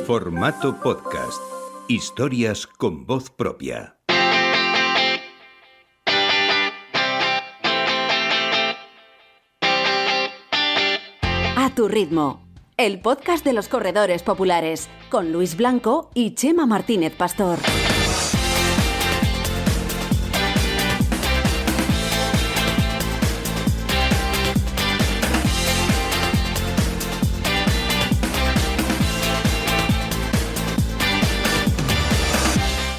Formato podcast. Historias con voz propia. A tu ritmo. El podcast de los corredores populares con Luis Blanco y Chema Martínez Pastor.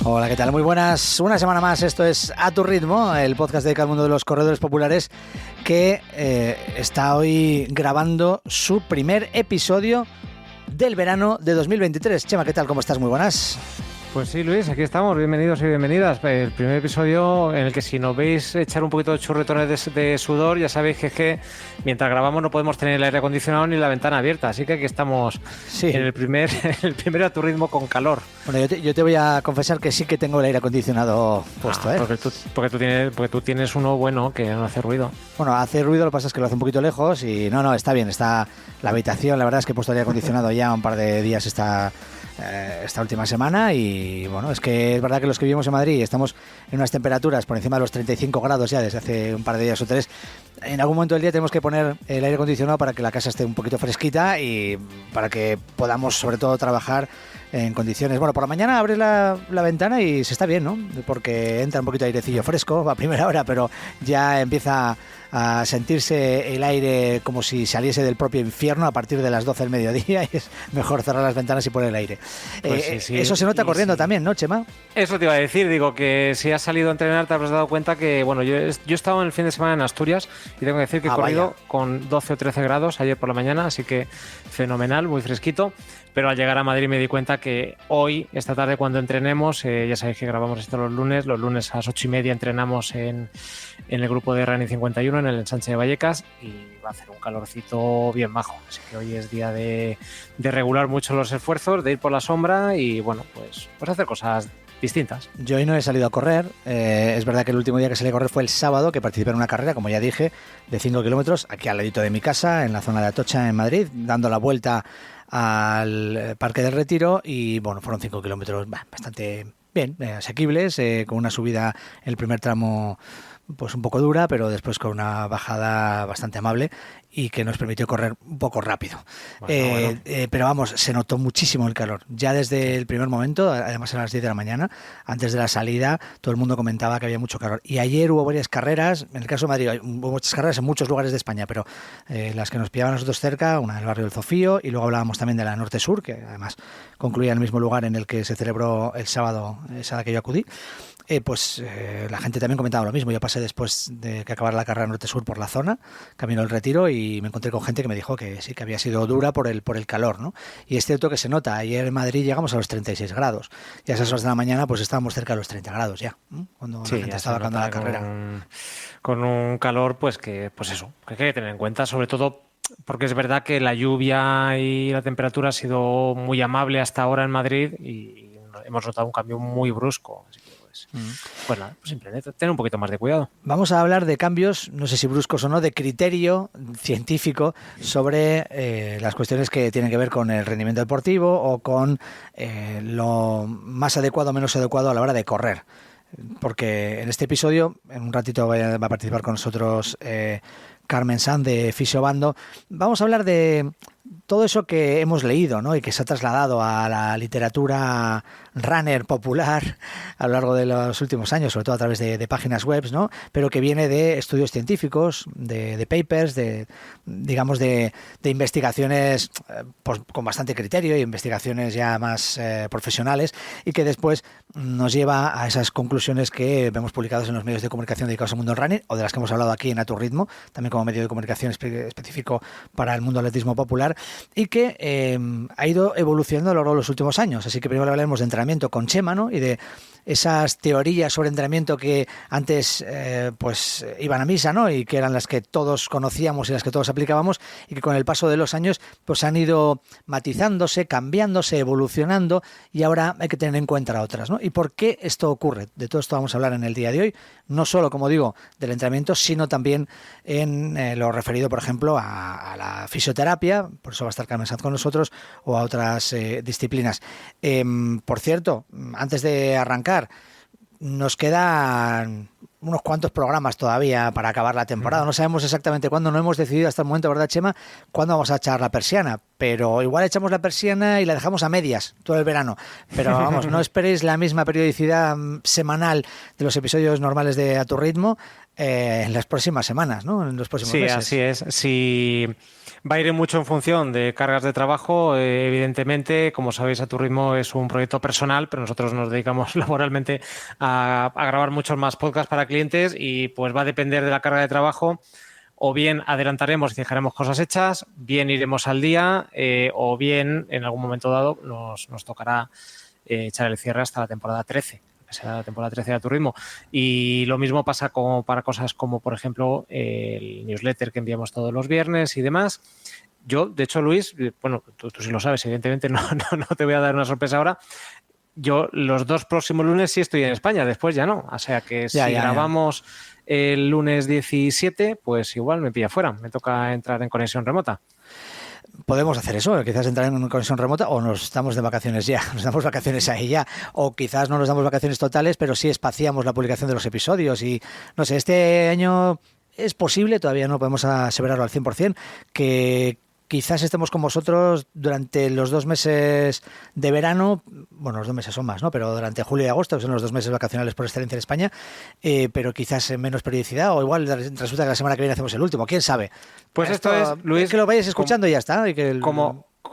Hola, ¿qué tal? Muy buenas. Una semana más. Esto es A tu ritmo, el podcast dedicado al mundo de los corredores populares que está hoy grabando su primer episodio del verano de 2023. Chema, ¿qué tal? ¿Cómo estás? Muy buenas. Pues sí, Luis, aquí estamos. Bienvenidos y bienvenidas. El primer episodio en el que si nos veis echar un poquito de churretones de sudor, ya sabéis que es que mientras grabamos no podemos tener el aire acondicionado ni la ventana abierta. Así que aquí estamos en el primer A tu ritmo con calor. Bueno, yo te voy a confesar que sí que tengo el aire acondicionado puesto, ¿eh? Porque tú tienes uno bueno que no hace ruido. Bueno, hace ruido, lo que pasa es que lo hace un poquito lejos y no, está bien, está la habitación. La verdad es que he puesto aire acondicionado ya un par de días esta última semana y bueno, es que es verdad que los que vivimos en Madrid estamos en unas temperaturas por encima de los 35 grados ya desde hace un par de días o tres. En algún momento del día tenemos que poner el aire acondicionado para que la casa esté un poquito fresquita y para que podamos sobre todo trabajar en condiciones. Bueno, por la mañana abres la ventana y se está bien, ¿no? Porque entra un poquito de airecillo fresco a primera hora, pero ya empieza a sentirse el aire como si saliese del propio infierno a partir de las 12 del mediodía y es mejor cerrar las ventanas y poner el aire. Pues sí. Eso se nota corriendo también, ¿no, Chema? Eso te iba a decir, digo que si has salido a entrenar te habrás dado cuenta que, bueno, yo he estado en el fin de semana en Asturias y tengo que decir que he corrido con 12 o 13 grados ayer por la mañana, así que fenomenal, muy fresquito. Pero al llegar a Madrid me di cuenta que hoy, esta tarde, cuando entrenemos, ya sabéis que grabamos esto los lunes a las 8:30 entrenamos en el grupo de Running 51, en el Ensanche de Vallecas, y va a hacer un calorcito bien bajo. Así que hoy es día de regular mucho los esfuerzos, de ir por la sombra y, bueno, pues hacer cosas distintas. Yo hoy no he salido a correr. Es verdad que el último día que salí a correr fue el sábado, que participé en una carrera, como ya dije, de 5 kilómetros, aquí al ladito de mi casa, en la zona de Atocha, en Madrid, dando la vuelta al Parque del Retiro y bueno, fueron 5 kilómetros bastante bien, asequibles, con una subida en el primer tramo pues un poco dura, pero después con una bajada bastante amable y que nos permitió correr un poco rápido. Bueno. Pero vamos, se notó muchísimo el calor. Ya desde el primer momento, además a las 10 de la mañana, antes de la salida, todo el mundo comentaba que había mucho calor. Y ayer hubo varias carreras, en el caso de Madrid hubo muchas carreras en muchos lugares de España, pero las que nos pillaban a nosotros cerca, una del barrio del Zofío, y luego hablábamos también de la Norte-Sur, que además concluía en el mismo lugar en el que se celebró el sábado, esa a la que yo acudí. La gente también comentaba lo mismo. Yo pasé después de que acabara la carrera Norte-Sur por la zona, camino del Retiro, y me encontré con gente que me dijo que sí, que había sido dura por el calor, ¿no? Y es cierto que se nota. Ayer en Madrid llegamos a los 36 grados y a esas horas de la mañana pues estábamos cerca de los 30 grados ya, ¿no? Cuando sí, la gente estaba acabando la carrera. Con un calor pues que hay que tener en cuenta, sobre todo porque es verdad que la lluvia y la temperatura ha sido muy amable hasta ahora en Madrid y hemos notado un cambio muy brusco. Así que pues nada, simplemente tener un poquito más de cuidado. Vamos a hablar de cambios, no sé si bruscos o no, de criterio científico sobre las cuestiones que tienen que ver con el rendimiento deportivo o con lo más adecuado o menos adecuado a la hora de correr. Porque en este episodio, en un ratito va a participar con nosotros Carmen Sanz de Fisiobando. Vamos a hablar de todo eso que hemos leído, ¿no? Y que se ha trasladado a la literatura runner popular a lo largo de los últimos años, sobre todo a través de páginas web, ¿no? Pero que viene de estudios científicos, de papers, de investigaciones pues, con bastante criterio y investigaciones ya más profesionales y que después nos lleva a esas conclusiones que vemos publicadas en los medios de comunicación dedicados al mundo del running o de las que hemos hablado aquí en A Tu Ritmo, también como medio de comunicación específico para el mundo del atletismo popular y que ha ido evolucionando a lo largo de los últimos años. Así que primero hablaremos de entrenamiento con Chema, ¿no? Y de esas teorías sobre entrenamiento que antes pues iban a misa, ¿no? Y que eran las que todos conocíamos y las que todos aplicábamos, y que con el paso de los años pues han ido matizándose, cambiándose, evolucionando, y ahora hay que tener en cuenta otras, ¿no? ¿Y por qué esto ocurre? De todo esto vamos a hablar en el día de hoy, no solo, como digo, del entrenamiento, sino también en lo referido, por ejemplo, a la fisioterapia, por eso va a estar Carmen Sanz con nosotros, o a otras disciplinas. Por cierto, antes de arrancar, nos quedan unos cuantos programas todavía para acabar la temporada. No sabemos exactamente cuándo, no hemos decidido hasta el momento, ¿verdad, Chema?, cuándo vamos a echar la persiana, pero igual echamos la persiana y la dejamos a medias todo el verano. Pero vamos, no esperéis la misma periodicidad semanal de los episodios normales de A Tu Ritmo en las próximas semanas, ¿no? En los próximos meses. Sí, así es. Si va a ir mucho en función de cargas de trabajo, evidentemente, como sabéis, A Tu Ritmo es un proyecto personal, pero nosotros nos dedicamos laboralmente a grabar muchos más podcasts para clientes, y pues va a depender de la carga de trabajo. O bien adelantaremos y dejaremos cosas hechas, bien iremos al día, o bien en algún momento dado nos tocará echar el cierre hasta la temporada 13. Será la temporada 13 de A Tu Ritmo. Y lo mismo pasa para cosas como, por ejemplo, el newsletter que enviamos todos los viernes y demás. Yo, de hecho, Luis, bueno, tú sí lo sabes, evidentemente no te voy a dar una sorpresa ahora. Yo los 2 próximos lunes sí estoy en España, después ya no. O sea que si grabamos el lunes 17, pues igual me pilla fuera. Me toca entrar en conexión remota. Podemos hacer eso, quizás entrar en una conexión remota, o nos damos de vacaciones ya, nos damos vacaciones ahí ya, o quizás no nos damos vacaciones totales, pero sí espaciamos la publicación de los episodios. Y no sé, este año es posible, todavía no podemos aseverarlo al 100%, que quizás estemos con vosotros durante los 2 meses de verano. Bueno, los 2 meses son más, ¿no? Pero durante julio y agosto, que son los 2 meses vacacionales por excelencia en España, pero quizás en menos periodicidad, o igual resulta que la semana que viene hacemos el último, quién sabe. Pues esto es, Luis, que lo vayáis escuchando y ya está. Y que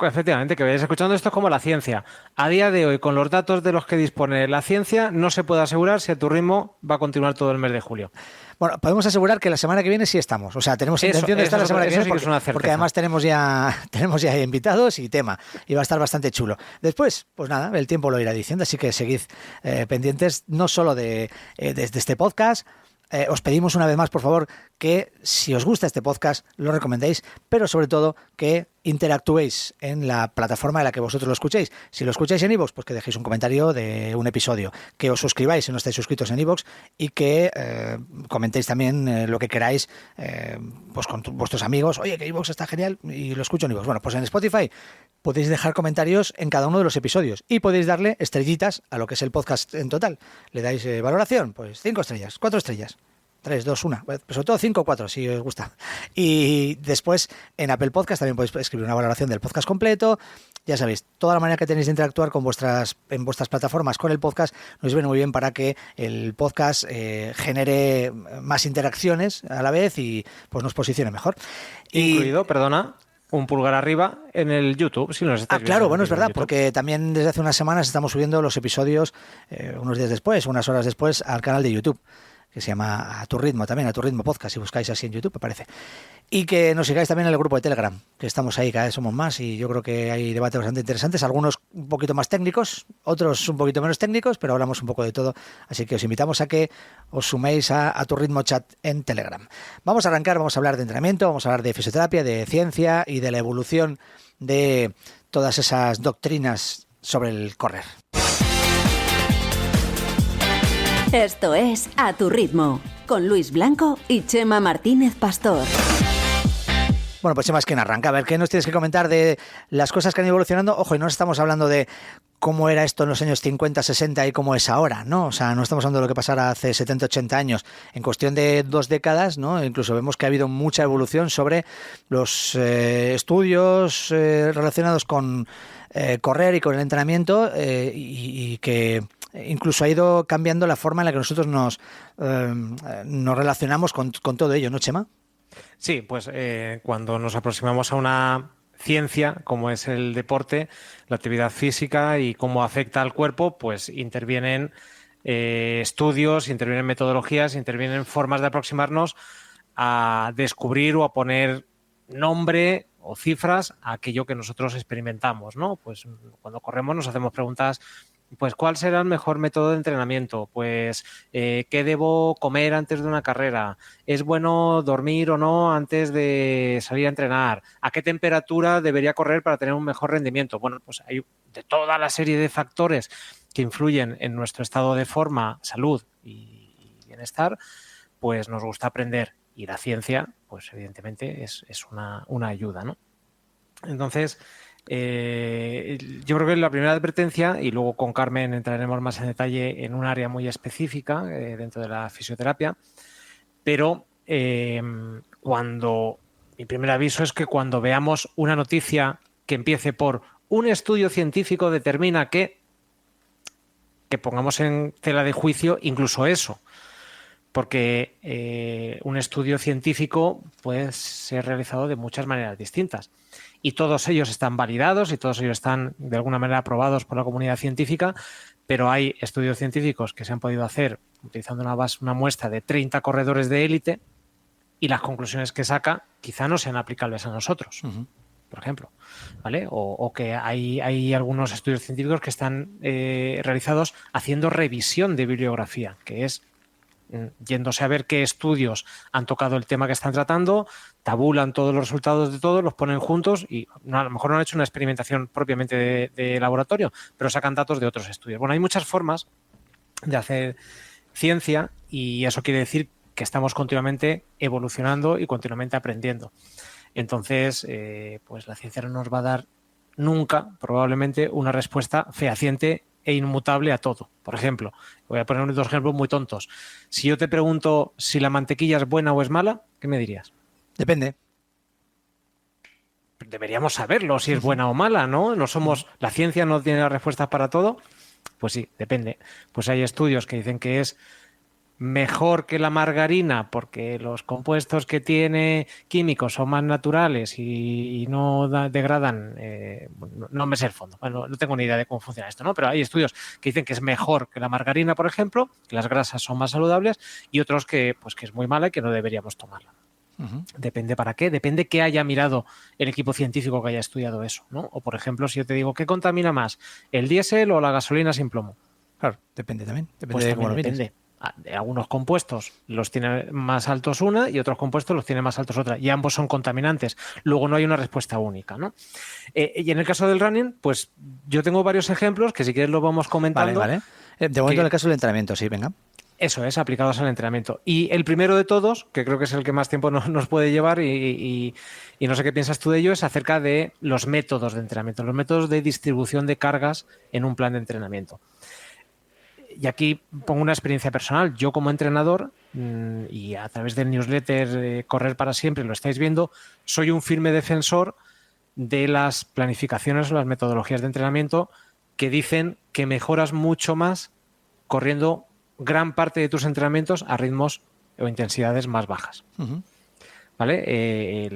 efectivamente, que vayáis escuchando esto es como la ciencia. A día de hoy, con los datos de los que dispone la ciencia, no se puede asegurar si A Tu Ritmo va a continuar todo el mes de julio. Bueno, podemos asegurar que la semana que viene sí estamos. O sea, tenemos intención de estar la semana que viene, porque además tenemos ya invitados y tema. Y va a estar bastante chulo. Después, pues nada, el tiempo lo irá diciendo, así que seguid pendientes no solo de este podcast. Os pedimos una vez más, por favor, que si os gusta este podcast, lo recomendéis, pero sobre todo que interactuéis en la plataforma en la que vosotros lo escuchéis. Si lo escucháis en iVoox, pues que dejéis un comentario de un episodio, que os suscribáis si no estáis suscritos en iVoox, y que comentéis también lo que queráis pues con vuestros amigos. Oye, que iVoox está genial y lo escucho en iVoox. Bueno, pues en Spotify podéis dejar comentarios en cada uno de los episodios y podéis darle estrellitas a lo que es el podcast en total. Le dais valoración, pues 5 estrellas, 4 estrellas. 3, 2, 1, pues sobre todo 5 o 4 si os gusta. Y después en Apple Podcast también podéis escribir una valoración del podcast completo. Ya sabéis, toda la manera que tenéis de interactuar en vuestras plataformas con el podcast nos viene muy bien para que el podcast genere más interacciones a la vez y pues nos posicione mejor. Incluido, perdona, un pulgar arriba en el YouTube, si nos estáis viendo. Claro, bueno, es verdad, porque también desde hace unas semanas estamos subiendo los episodios unos días después, unas horas después, al canal de YouTube, que se llama A Tu Ritmo también, A Tu Ritmo Podcast, si buscáis así en YouTube, me parece. Y que nos sigáis también en el grupo de Telegram, que estamos ahí, cada vez somos más, y yo creo que hay debates bastante interesantes, algunos un poquito más técnicos, otros un poquito menos técnicos, pero hablamos un poco de todo, así que os invitamos a que os suméis a Tu Ritmo Chat en Telegram. Vamos a arrancar, vamos a hablar de entrenamiento, vamos a hablar de fisioterapia, de ciencia y de la evolución de todas esas doctrinas sobre el correr. Esto es A Tu Ritmo, con Luis Blanco y Chema Martínez Pastor. Bueno, pues Chema es quien arranca. A ver, ¿qué nos tienes que comentar de las cosas que han ido evolucionando? Ojo, y no estamos hablando de cómo era esto en los años 50, 60 y cómo es ahora, ¿no? O sea, no estamos hablando de lo que pasara hace 70, 80 años. En cuestión de 2 décadas, ¿no? Incluso vemos que ha habido mucha evolución sobre los estudios relacionados con correr y con el entrenamiento y que incluso ha ido cambiando la forma en la que nosotros nos relacionamos con todo ello, ¿no, Chema? Sí, pues cuando nos aproximamos a una ciencia como es el deporte, la actividad física y cómo afecta al cuerpo, pues intervienen estudios, intervienen metodologías, intervienen formas de aproximarnos a descubrir o a poner nombre o cifras a aquello que nosotros experimentamos, ¿no? Pues cuando corremos nos hacemos preguntas pues ¿cuál será el mejor método de entrenamiento? Pues ¿qué debo comer antes de una carrera? ¿Es bueno dormir o no antes de salir a entrenar? ¿A qué temperatura debería correr para tener un mejor rendimiento? Bueno, pues hay de toda la serie de factores que influyen en nuestro estado de forma, salud y bienestar, pues nos gusta aprender. Y la ciencia, pues evidentemente es una ayuda, ¿no? Entonces, yo creo que la primera advertencia, y luego con Carmen entraremos más en detalle en un área muy específica dentro de la fisioterapia, pero mi primer aviso es que cuando veamos una noticia que empiece por un estudio científico determina que pongamos en tela de juicio incluso eso, porque un estudio científico puede ser realizado de muchas maneras distintas y todos ellos están validados y todos ellos están de alguna manera aprobados por la comunidad científica, pero hay estudios científicos que se han podido hacer utilizando una muestra de 30 corredores de élite y las conclusiones que saca quizá no sean aplicables a nosotros. Por ejemplo, ¿vale? O que hay algunos estudios científicos que están realizados haciendo revisión de bibliografía, que es yéndose a ver qué estudios han tocado el tema que están tratando, tabulan todos los resultados de todos, los ponen juntos y a lo mejor no han hecho una experimentación propiamente de laboratorio, pero sacan datos de otros estudios. Bueno, hay muchas formas de hacer ciencia y eso quiere decir que estamos continuamente evolucionando y continuamente aprendiendo. Entonces, pues la ciencia no nos va a dar nunca, probablemente, una respuesta fehaciente e inmutable a todo. Por ejemplo, voy a poner dos ejemplos muy tontos. Si yo te pregunto si la mantequilla es buena o es mala, ¿qué me dirías? Depende. Deberíamos saberlo si es buena o mala, ¿no? La ciencia no tiene las respuestas para todo. Pues sí, depende. Pues hay estudios que dicen que es mejor que la margarina porque los compuestos que tiene químicos son más naturales y no degradan, no me sé el fondo, bueno, no tengo ni idea de cómo funciona esto, ¿no? Pero hay estudios que dicen que es mejor que la margarina, por ejemplo, que las grasas son más saludables y otros que es muy mala y que no deberíamos tomarla. Depende para qué, depende qué haya mirado el equipo científico que haya estudiado eso, ¿no? O por ejemplo, si yo te digo, ¿qué contamina más? ¿El diésel o la gasolina sin plomo? Claro, depende también. Pues de también depende. Algunos compuestos los tiene más altos una y otros compuestos los tiene más altos otra y ambos son contaminantes. Luego no hay una respuesta única, ¿no? Y en el caso del running, pues yo tengo varios ejemplos que si quieres los vamos comentando. Vale. De momento en el caso del entrenamiento, sí, venga. Eso es, aplicados al entrenamiento. Y el primero de todos, que creo que es el que más tiempo nos puede llevar y no sé qué piensas tú de ello, es acerca de los métodos de entrenamiento, los métodos de distribución de cargas en un plan de entrenamiento. Y aquí pongo una experiencia personal. Yo como entrenador, y a través del newsletter Correr para Siempre lo estáis viendo, soy un firme defensor de las planificaciones o las metodologías de entrenamiento que dicen que mejoras mucho más corriendo gran parte de tus entrenamientos a ritmos o intensidades más bajas. ¿Vale?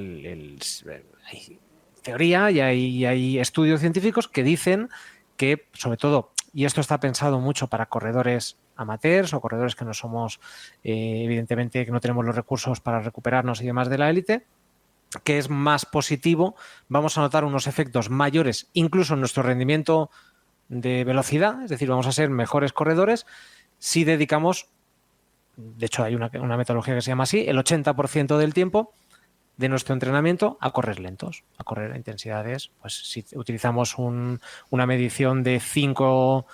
Hay teoría y hay estudios científicos que dicen que, sobre todo, y esto está pensado mucho para corredores amateurs o corredores que no somos, evidentemente, que no tenemos los recursos para recuperarnos y demás de la élite, que es más positivo, vamos a notar unos efectos mayores, incluso en nuestro rendimiento de velocidad, es decir, vamos a ser mejores corredores si dedicamos, de hecho hay una metodología que se llama así, el 80% del tiempo de nuestro entrenamiento a correr lentos, a correr a intensidades. Pues si utilizamos una medición de 5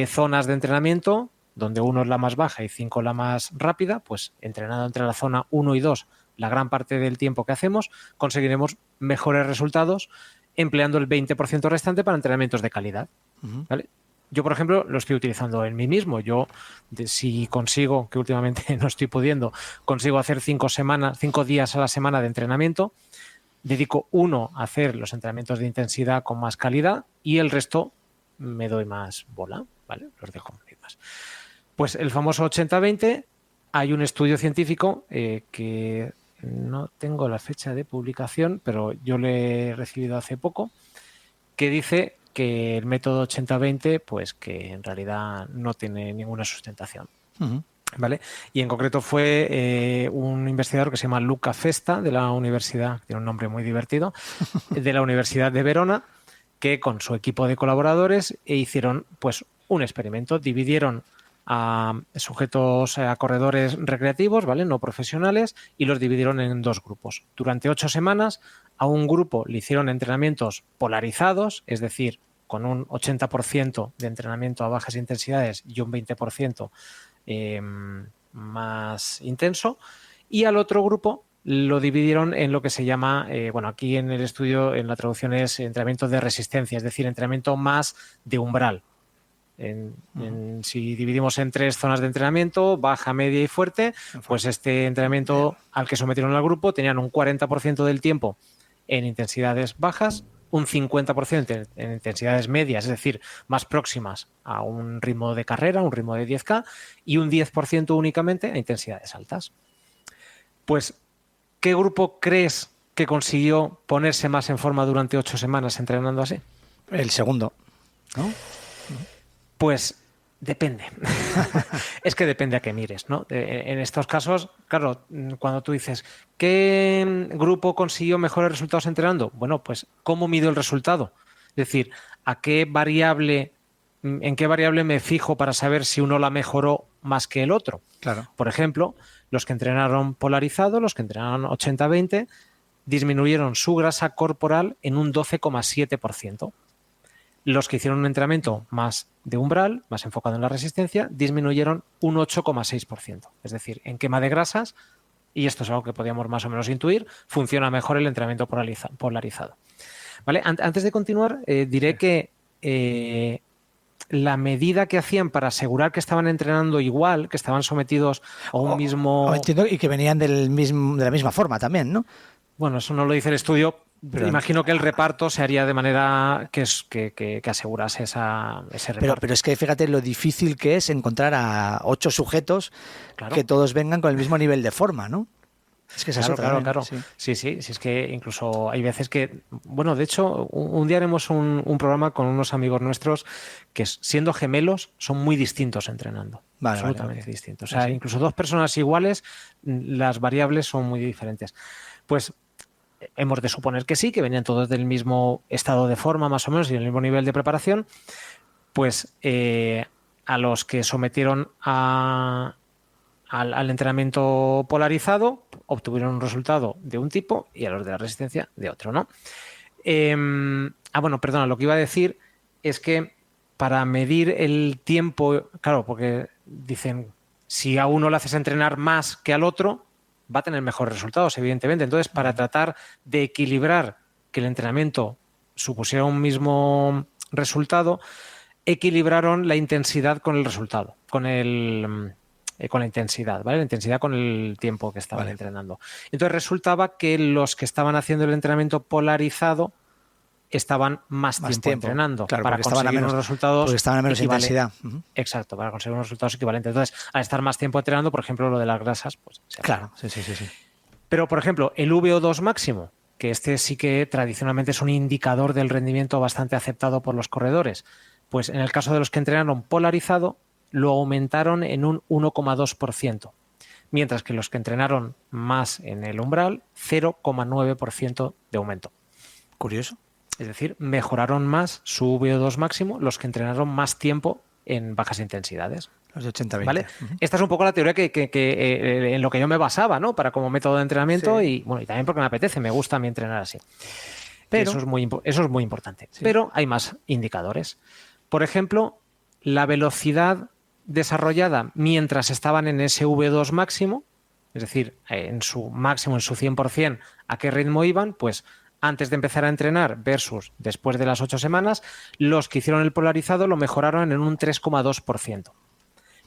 zonas de entrenamiento, donde 1 es la más baja y 5 la más rápida, pues entrenando entre la zona 1 y 2 la gran parte del tiempo que hacemos, conseguiremos mejores resultados empleando el 20% restante para entrenamientos de calidad. ¿Vale? Yo, por ejemplo, lo estoy utilizando en mí mismo. Yo, si consigo, que últimamente no estoy pudiendo, consigo hacer 5 días a la semana de entrenamiento, dedico 1 a hacer los entrenamientos de intensidad con más calidad y el resto me doy más bola, ¿vale? Los dejo más. Pues el famoso 80-20, hay un estudio científico que no tengo la fecha de publicación, pero yo lo he recibido hace poco, que dice que el método 80-20, pues que en realidad no tiene ninguna sustentación. ¿Vale? Y en concreto fue un investigador que se llama Luca Festa, de la universidad, tiene un nombre muy divertido, de la Universidad de Verona, que con su equipo de colaboradores hicieron pues un experimento. Dividieron a sujetos, a corredores recreativos, ¿vale? No profesionales, y los dividieron en 2 grupos. Durante 8 semanas a un grupo le hicieron entrenamientos polarizados, es decir, con un 80% de entrenamiento a bajas intensidades y un 20% más intenso, y al otro grupo lo dividieron en lo que se llama, aquí en el estudio, en la traducción es entrenamiento de resistencia, es decir, entrenamiento más de umbral. Si dividimos en 3 zonas de entrenamiento, baja, media y fuerte, pues este entrenamiento al que sometieron al grupo tenían un 40% del tiempo en intensidades bajas, un 50% en intensidades medias, es decir, más próximas a un ritmo de carrera, un ritmo de 10K, y un 10% únicamente a intensidades altas. Pues, ¿qué grupo crees que consiguió ponerse más en forma durante 8 semanas entrenando así? El segundo, ¿no? Pues depende. Es que depende a qué mires, ¿no? En estos casos, claro, cuando tú dices, ¿qué grupo consiguió mejores resultados entrenando? Bueno, pues, ¿cómo mido el resultado? Es decir, en qué variable me fijo para saber si uno la mejoró más que el otro? Claro. Por ejemplo, los que entrenaron polarizado, los que entrenaron 80-20, disminuyeron su grasa corporal en un 12,7%. Los que hicieron un entrenamiento más de umbral, más enfocado en la resistencia, disminuyeron un 8,6%. Es decir, en quema de grasas, y esto es algo que podíamos más o menos intuir, funciona mejor el entrenamiento polarizado. ¿Vale? Antes de continuar, diré que la medida que hacían para asegurar que estaban entrenando igual, que estaban sometidos a un mismo... Entiendo, y que venían de la misma forma también, ¿no? Bueno, eso no lo dice el estudio. Pero imagino que el reparto se haría de manera que asegurase ese reparto. Pero es que fíjate lo difícil que es encontrar a 8 sujetos, claro, que todos vengan con el mismo nivel de forma, ¿no? Es que esa es otra. Claro. Sí, es que incluso hay veces que... Bueno, de hecho, un día haremos un programa con unos amigos nuestros que, siendo gemelos, son muy distintos entrenando. Absolutamente distintos. O sea, incluso 2 personas iguales, las variables son muy diferentes. Pues... hemos de suponer que sí, que venían todos del mismo estado de forma más o menos y del mismo nivel de preparación, pues a los que sometieron al entrenamiento polarizado obtuvieron un resultado de un tipo y a los de la resistencia de otro, ¿no? Lo que iba a decir es que para medir el tiempo, claro, porque dicen, si a uno le haces entrenar más que al otro, va a tener mejores resultados, evidentemente. Entonces, para tratar de equilibrar que el entrenamiento supusiera un mismo resultado, equilibraron la intensidad con el resultado, con la intensidad, ¿vale? La intensidad con el tiempo que estaban entrenando. Entonces, resultaba que los que estaban haciendo el entrenamiento polarizado estaban más tiempo entrenando, claro, para conseguir unos resultados porque estaban a menos intensidad. Exacto, para conseguir unos resultados equivalentes. Entonces, al estar más tiempo entrenando, por ejemplo, lo de las grasas, pues... Claro, sí. Pero, por ejemplo, el VO2 máximo, que este sí que tradicionalmente es un indicador del rendimiento bastante aceptado por los corredores, pues en el caso de los que entrenaron polarizado, lo aumentaron en un 1,2%, mientras que los que entrenaron más en el umbral, 0,9% de aumento. Curioso. Es decir, mejoraron más su VO2 máximo los que entrenaron más tiempo en bajas intensidades. Los de 80-20. ¿Vale? Esta es un poco la teoría que en lo que yo me basaba, ¿no? Para como método de entrenamiento y también porque me apetece, me gusta a mí entrenar así. Pero eso es muy importante. Sí. Pero hay más indicadores. Por ejemplo, la velocidad desarrollada mientras estaban en ese V2 máximo, es decir, en su máximo, en su 100%, ¿a qué ritmo iban? Pues antes de empezar a entrenar versus después de las 8 semanas, los que hicieron el polarizado lo mejoraron en un 3,2%,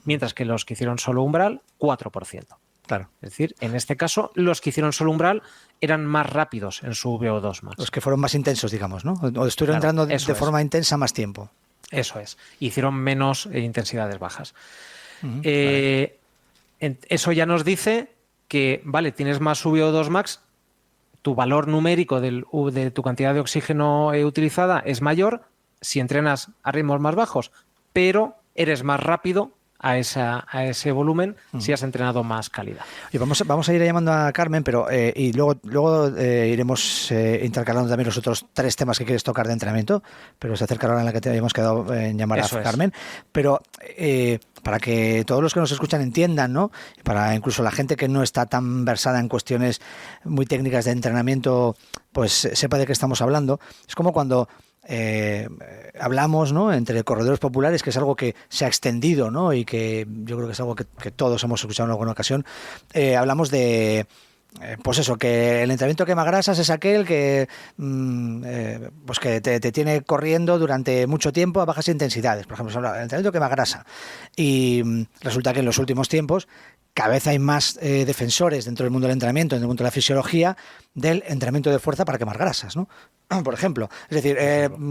mientras que los que hicieron solo umbral, 4%. Claro. Es decir, en este caso, los que hicieron solo umbral eran más rápidos en su VO2 max. Los que fueron más intensos, digamos, ¿no? O estuvieron entrando de forma intensa más tiempo. Eso es. Hicieron menos intensidades bajas. Eso ya nos dice que, vale, tienes más VO2 max, tu valor numérico de tu cantidad de oxígeno utilizada es mayor si entrenas a ritmos más bajos, pero eres más rápido a ese volumen si has entrenado más calidad. Y vamos a ir llamando a Carmen, pero y luego iremos intercalando también los otros 3 temas que quieres tocar de entrenamiento, pero se acerca la hora en la que te habíamos quedado en llamar Eso a es. Carmen. Pero para que todos los que nos escuchan entiendan, ¿no? Para incluso la gente que no está tan versada en cuestiones muy técnicas de entrenamiento, pues sepa de qué estamos hablando. Es como cuando hablamos, ¿no?, entre corredores populares, que es algo que se ha extendido, ¿no?, y que yo creo que es algo que todos hemos escuchado en alguna ocasión. Hablamos de pues eso, que el entrenamiento quema grasas es aquel que pues que te tiene corriendo durante mucho tiempo a bajas intensidades. Por ejemplo, se habla del entrenamiento quema grasa, y resulta que en los últimos tiempos cada vez hay más defensores dentro del mundo del entrenamiento, dentro del mundo de la fisiología, del entrenamiento de fuerza para quemar grasas, ¿no? Por ejemplo, es decir,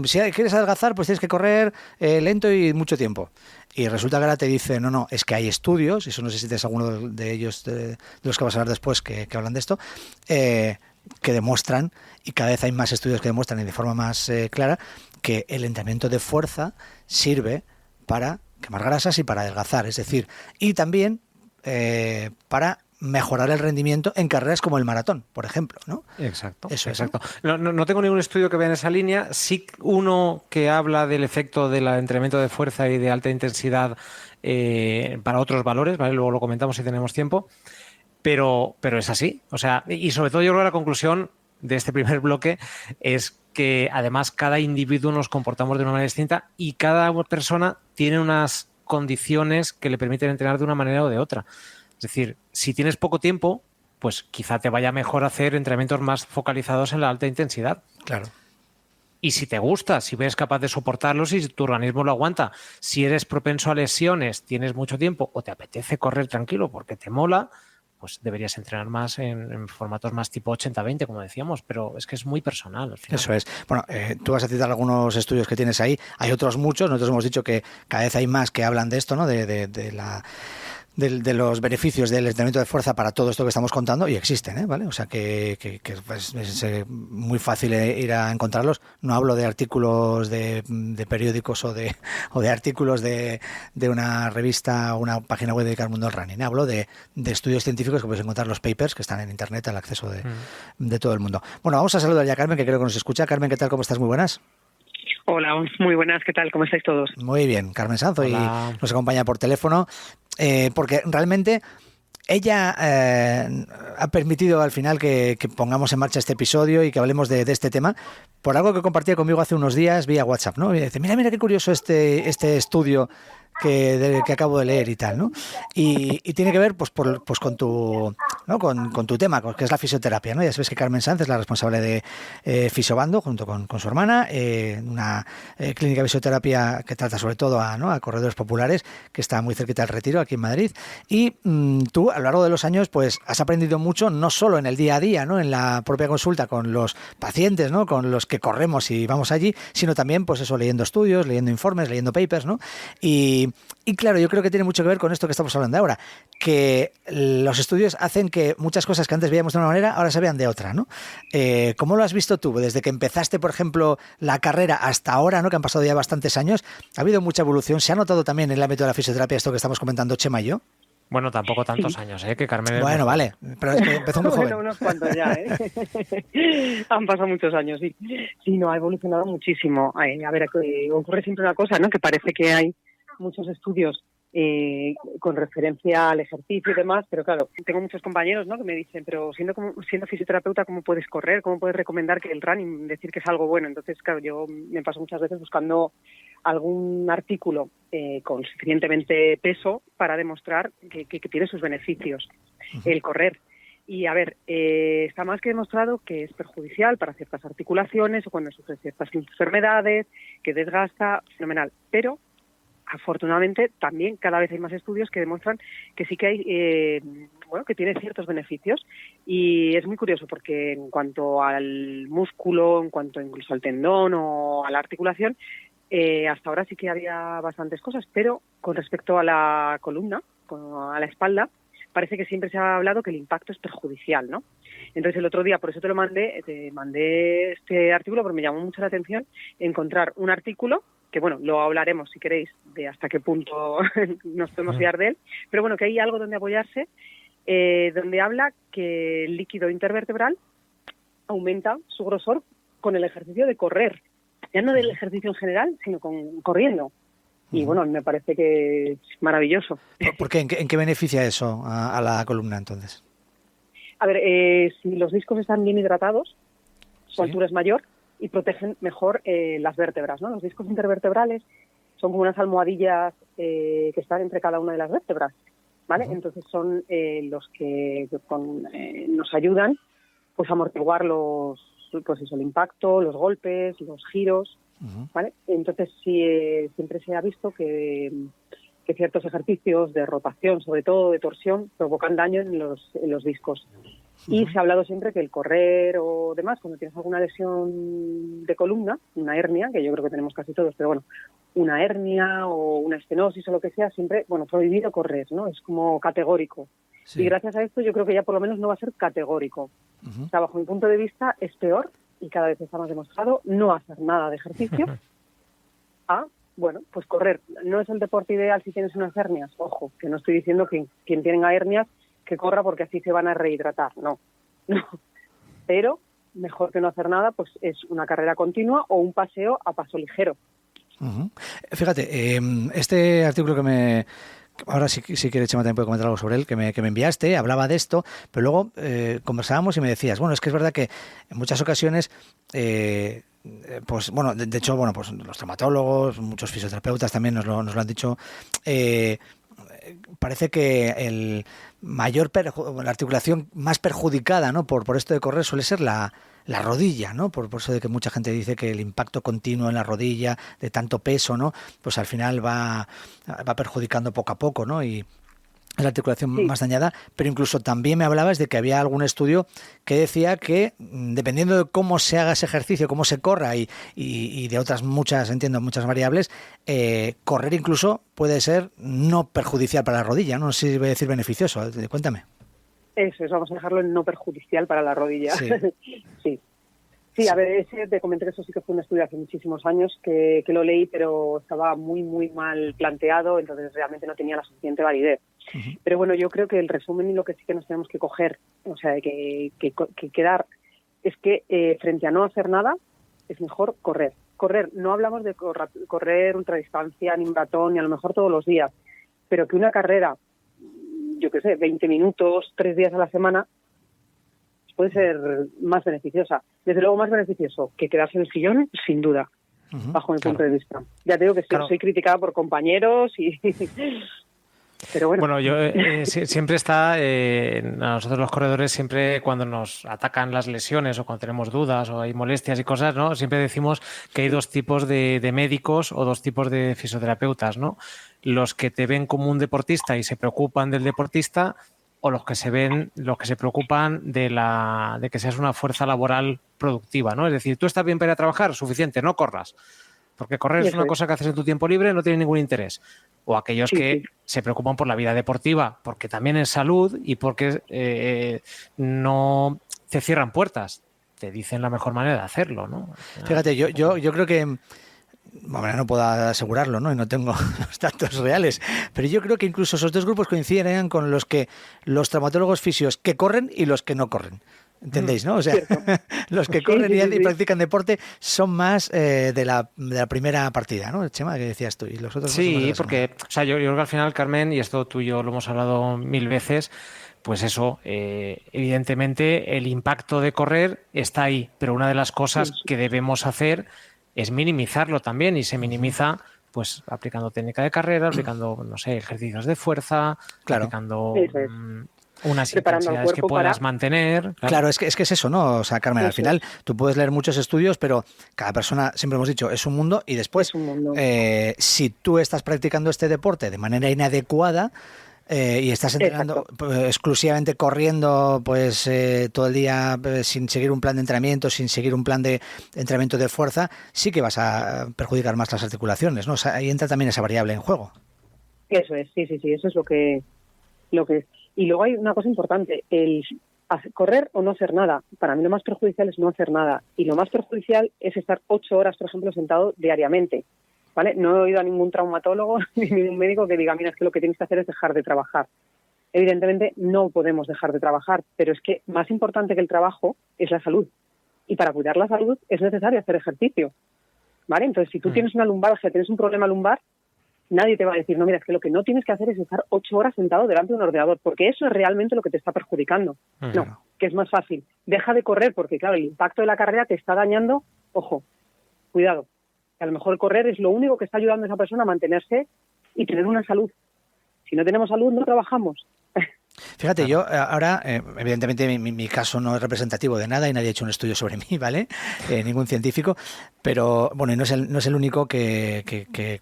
si quieres adelgazar, pues tienes que correr lento y mucho tiempo. Y resulta que ahora te dice, no, es que hay estudios, y eso no sé si tienes alguno de ellos, de los que vas a hablar después, que hablan de esto, que demuestran, y cada vez hay más estudios que demuestran, y de forma más clara, que el entrenamiento de fuerza sirve para quemar grasas y para adelgazar. Es decir, y también para mejorar el rendimiento en carreras como el maratón, por ejemplo, ¿no? Exacto. Eso exacto. No tengo ningún estudio que vea en esa línea. Sí, uno que habla del efecto del entrenamiento de fuerza y de alta intensidad para otros valores, ¿vale? Luego lo comentamos si tenemos tiempo, pero es así. O sea, y sobre todo yo creo que la conclusión de este primer bloque es que además cada individuo nos comportamos de una manera distinta y cada persona tiene unas condiciones que le permiten entrenar de una manera o de otra. Es decir, si tienes poco tiempo, pues quizá te vaya mejor hacer entrenamientos más focalizados en la alta intensidad. Claro. Y si te gusta, si eres capaz de soportarlos y si tu organismo lo aguanta, si eres propenso a lesiones, tienes mucho tiempo o te apetece correr tranquilo porque te mola, pues deberías entrenar más en formatos más tipo 80-20, como decíamos, pero es que es muy personal al final. Eso es. Bueno, tú vas a citar algunos estudios que tienes ahí, hay otros muchos, nosotros hemos dicho que cada vez hay más que hablan de esto, ¿no?, de los beneficios del entrenamiento de fuerza para todo esto que estamos contando, y existen, ¿vale? O sea que es muy fácil ir a encontrarlos. No hablo de artículos de periódicos o de artículos de una revista o una página web dedicada al mundo del running. Hablo de estudios científicos que puedes encontrar, los papers que están en internet al acceso de todo el mundo. Bueno, vamos a saludar ya a Carmen, que creo que nos escucha. Carmen, ¿qué tal? ¿Cómo estás? Muy buenas. Hola, muy buenas, ¿qué tal? ¿Cómo estáis todos? Muy bien, Carmen Sanzo. Hola. Y nos acompaña por teléfono, porque realmente ella ha permitido al final que pongamos en marcha este episodio y que hablemos de este tema por algo que compartía conmigo hace unos días vía WhatsApp, ¿no? Y dice, mira qué curioso este estudio que acabo de leer y tal, ¿no? Y tiene que ver pues con tu, ¿no?, con tu tema, que es la fisioterapia, ¿no? Ya sabes que Carmen Sanz es la responsable de Fisiobando, junto con su hermana, una clínica de fisioterapia que trata sobre todo a corredores populares, que está muy cerquita del Retiro, aquí en Madrid. Y tú, a lo largo de los años, pues has aprendido mucho, no solo en el día a día, ¿no?, en la propia consulta con los pacientes, ¿no?, con los que corremos y vamos allí, sino también, pues eso, leyendo estudios, leyendo informes, leyendo papers, ¿no? Y claro, yo creo que tiene mucho que ver con esto que estamos hablando ahora, que los estudios hacen que muchas cosas que antes veíamos de una manera, ahora se vean de otra, ¿no? ¿Cómo lo has visto tú? Desde que empezaste, por ejemplo, la carrera hasta ahora, ¿no?, que han pasado ya bastantes años, ¿ha habido mucha evolución? ¿Se ha notado también en el ámbito de la fisioterapia esto que estamos comentando Chema y yo? Bueno, tampoco tantos años, que Carmen... Bueno, vale, pero es que empezó muy joven. Bueno, unos cuantos ya, Han pasado muchos años, sí. Sí, no, ha evolucionado muchísimo. A ver, ocurre siempre una cosa, ¿no?, que parece que hay muchos estudios con referencia al ejercicio y demás, pero claro, tengo muchos compañeros, ¿no?, que me dicen, pero siendo fisioterapeuta, ¿cómo puedes correr? ¿Cómo puedes recomendar que el running, decir que es algo bueno? Entonces, claro, yo me paso muchas veces buscando algún artículo con suficientemente peso para demostrar que tiene sus beneficios el correr. Y a ver, está más que demostrado que es perjudicial para ciertas articulaciones o cuando sufres ciertas enfermedades, que desgasta, fenomenal, pero afortunadamente también cada vez hay más estudios que demuestran que sí que hay, que tiene ciertos beneficios, y es muy curioso porque en cuanto al músculo, en cuanto incluso al tendón o a la articulación, hasta ahora sí que había bastantes cosas, pero con respecto a la columna, a la espalda, parece que siempre se ha hablado que el impacto es perjudicial, ¿no? Entonces el otro día, por eso te mandé este artículo, porque me llamó mucho la atención encontrar un artículo que bueno, lo hablaremos si queréis de hasta qué punto nos podemos fiar de él, pero bueno, que hay algo donde apoyarse, donde habla que el líquido intervertebral aumenta su grosor con el ejercicio de correr, ya no del ejercicio en general, sino corriendo. Y bueno, me parece que es maravilloso. ¿Por qué? ¿En qué beneficia eso a la columna entonces? A ver, si los discos están bien hidratados, su altura es mayor y protegen mejor las vértebras, ¿no? Los discos intervertebrales son como unas almohadillas que están entre cada una de las vértebras, ¿vale? Entonces son los que nos ayudan pues a amortiguar el impacto, los golpes, los giros, ¿vale? Entonces siempre se ha visto que ciertos ejercicios de rotación, sobre todo de torsión, provocan daño en los discos. Y se ha hablado siempre que el correr o demás, cuando tienes alguna lesión de columna, una hernia, que yo creo que tenemos casi todos, pero bueno, una hernia o una estenosis o lo que sea, siempre, bueno, prohibido correr, ¿no? Es como categórico. Sí. Y gracias a esto yo creo que ya por lo menos no va a ser categórico. O sea, bajo mi punto de vista es peor, y cada vez está más demostrado, no hacer nada de ejercicio bueno, pues correr. No es el deporte ideal si tienes unas hernias. Ojo, que no estoy diciendo que quien tenga hernias que corra porque así se van a rehidratar. No. Pero mejor que no hacer nada, pues es una carrera continua o un paseo a paso ligero. Fíjate, este artículo que ahora si quiere Chema también puede comentar algo sobre él, que me enviaste, hablaba de esto, pero luego conversábamos y me decías, bueno, es que es verdad que en muchas ocasiones pues bueno, de hecho, bueno, pues los traumatólogos, muchos fisioterapeutas también nos lo han dicho, parece que la articulación más perjudicada, ¿no? por esto de correr suele ser la rodilla, ¿no? Por eso de que mucha gente dice que el impacto continuo en la rodilla de tanto peso, ¿no? Pues al final va perjudicando poco a poco, ¿no? Y la articulación más dañada, pero incluso también me hablabas de que había algún estudio que decía que dependiendo de cómo se haga ese ejercicio, cómo se corra y de otras muchas variables, correr incluso puede ser no perjudicial para la rodilla, no sé si voy a decir beneficioso, cuéntame. Eso es, vamos a dejarlo en no perjudicial para la rodilla. Sí, a ver, te comenté que eso sí que fue un estudio hace muchísimos años que lo leí, pero estaba muy, muy mal planteado, entonces realmente no tenía la suficiente validez. Pero bueno, yo creo que el resumen y lo que sí que nos tenemos que coger, o sea, que quedar, es que frente a no hacer nada, es mejor correr. Correr, no hablamos de correr ultradistancia, ni maratón, ni a lo mejor todos los días, pero que una carrera, yo qué sé, 20 minutos, 3 días a la semana, puede ser más beneficiosa. Desde luego más beneficioso que quedarse en el sillón, sin duda, bajo mi punto de vista. Ya te digo que soy criticada por compañeros y... Pero bueno, yo siempre está, a nosotros los corredores, siempre cuando nos atacan las lesiones o cuando tenemos dudas o hay molestias y cosas, ¿no? Siempre decimos que hay 2 tipos de médicos o 2 tipos de fisioterapeutas, ¿no? Los que te ven como un deportista y se preocupan del deportista, o los que se preocupan de que seas una fuerza laboral productiva, ¿no? Es decir, tú estás bien para ir a trabajar, suficiente, no corras. Porque correr es una cosa que haces en tu tiempo libre, no tiene ningún interés. O aquellos que se preocupan por la vida deportiva, porque también es salud y porque no te cierran puertas. Te dicen la mejor manera de hacerlo, ¿no? Fíjate, yo creo que... Bueno, no puedo asegurarlo, ¿no? Y no tengo los datos reales, pero yo creo que incluso esos 2 grupos coinciden con los traumatólogos fisios que corren y los que no corren. ¿Entendéis, no? O sea, los que corren y practican deporte son más de la primera partida, ¿no? Chema, que decías tú, y los otros sí, porque o sea, yo creo que al final, Carmen, y esto tú y yo lo hemos hablado 1000 veces, pues eso, evidentemente el impacto de correr está ahí, pero una de las cosas que debemos hacer es minimizarlo también, y se minimiza pues aplicando técnica de carrera, aplicando, no sé, ejercicios de fuerza, aplicando unas intensidades que puedas mantener. Claro, es que es eso, ¿no? O sea, Carmen, al final tú puedes leer muchos estudios, pero cada persona, siempre hemos dicho, es un mundo, y después, si tú estás practicando este deporte de manera inadecuada, y estás entrenando exclusivamente corriendo pues todo el día sin seguir un plan de entrenamiento, sin seguir un plan de entrenamiento de fuerza, sí que vas a perjudicar más las articulaciones, ¿no? O sea, ahí entra también esa variable en juego. Eso es, sí, eso es lo que es. Y luego hay una cosa importante, el correr o no hacer nada. Para mí lo más perjudicial es no hacer nada, y lo más perjudicial es estar 8 horas, por ejemplo, sentado diariamente. ¿vale? No he oído a ningún traumatólogo ni ningún médico que diga, mira, es que lo que tienes que hacer es dejar de trabajar. Evidentemente no podemos dejar de trabajar, pero es que más importante que el trabajo es la salud. Y para cuidar la salud es necesario hacer ejercicio, ¿vale? Entonces, si tú tienes una lumbalgia, tienes un problema lumbar, nadie te va a decir, no, mira, es que lo que no tienes que hacer es estar 8 horas sentado delante de un ordenador, porque eso es realmente lo que te está perjudicando. No, que es más fácil. Deja de correr, porque claro, el impacto de la carrera te está dañando. Ojo, cuidado, que a lo mejor correr es lo único que está ayudando a esa persona a mantenerse y tener una salud. Si no tenemos salud, no trabajamos. Fíjate, yo ahora, evidentemente mi caso no es representativo de nada y nadie ha hecho un estudio sobre mí, ¿vale? Ningún científico, pero bueno, y no es el único que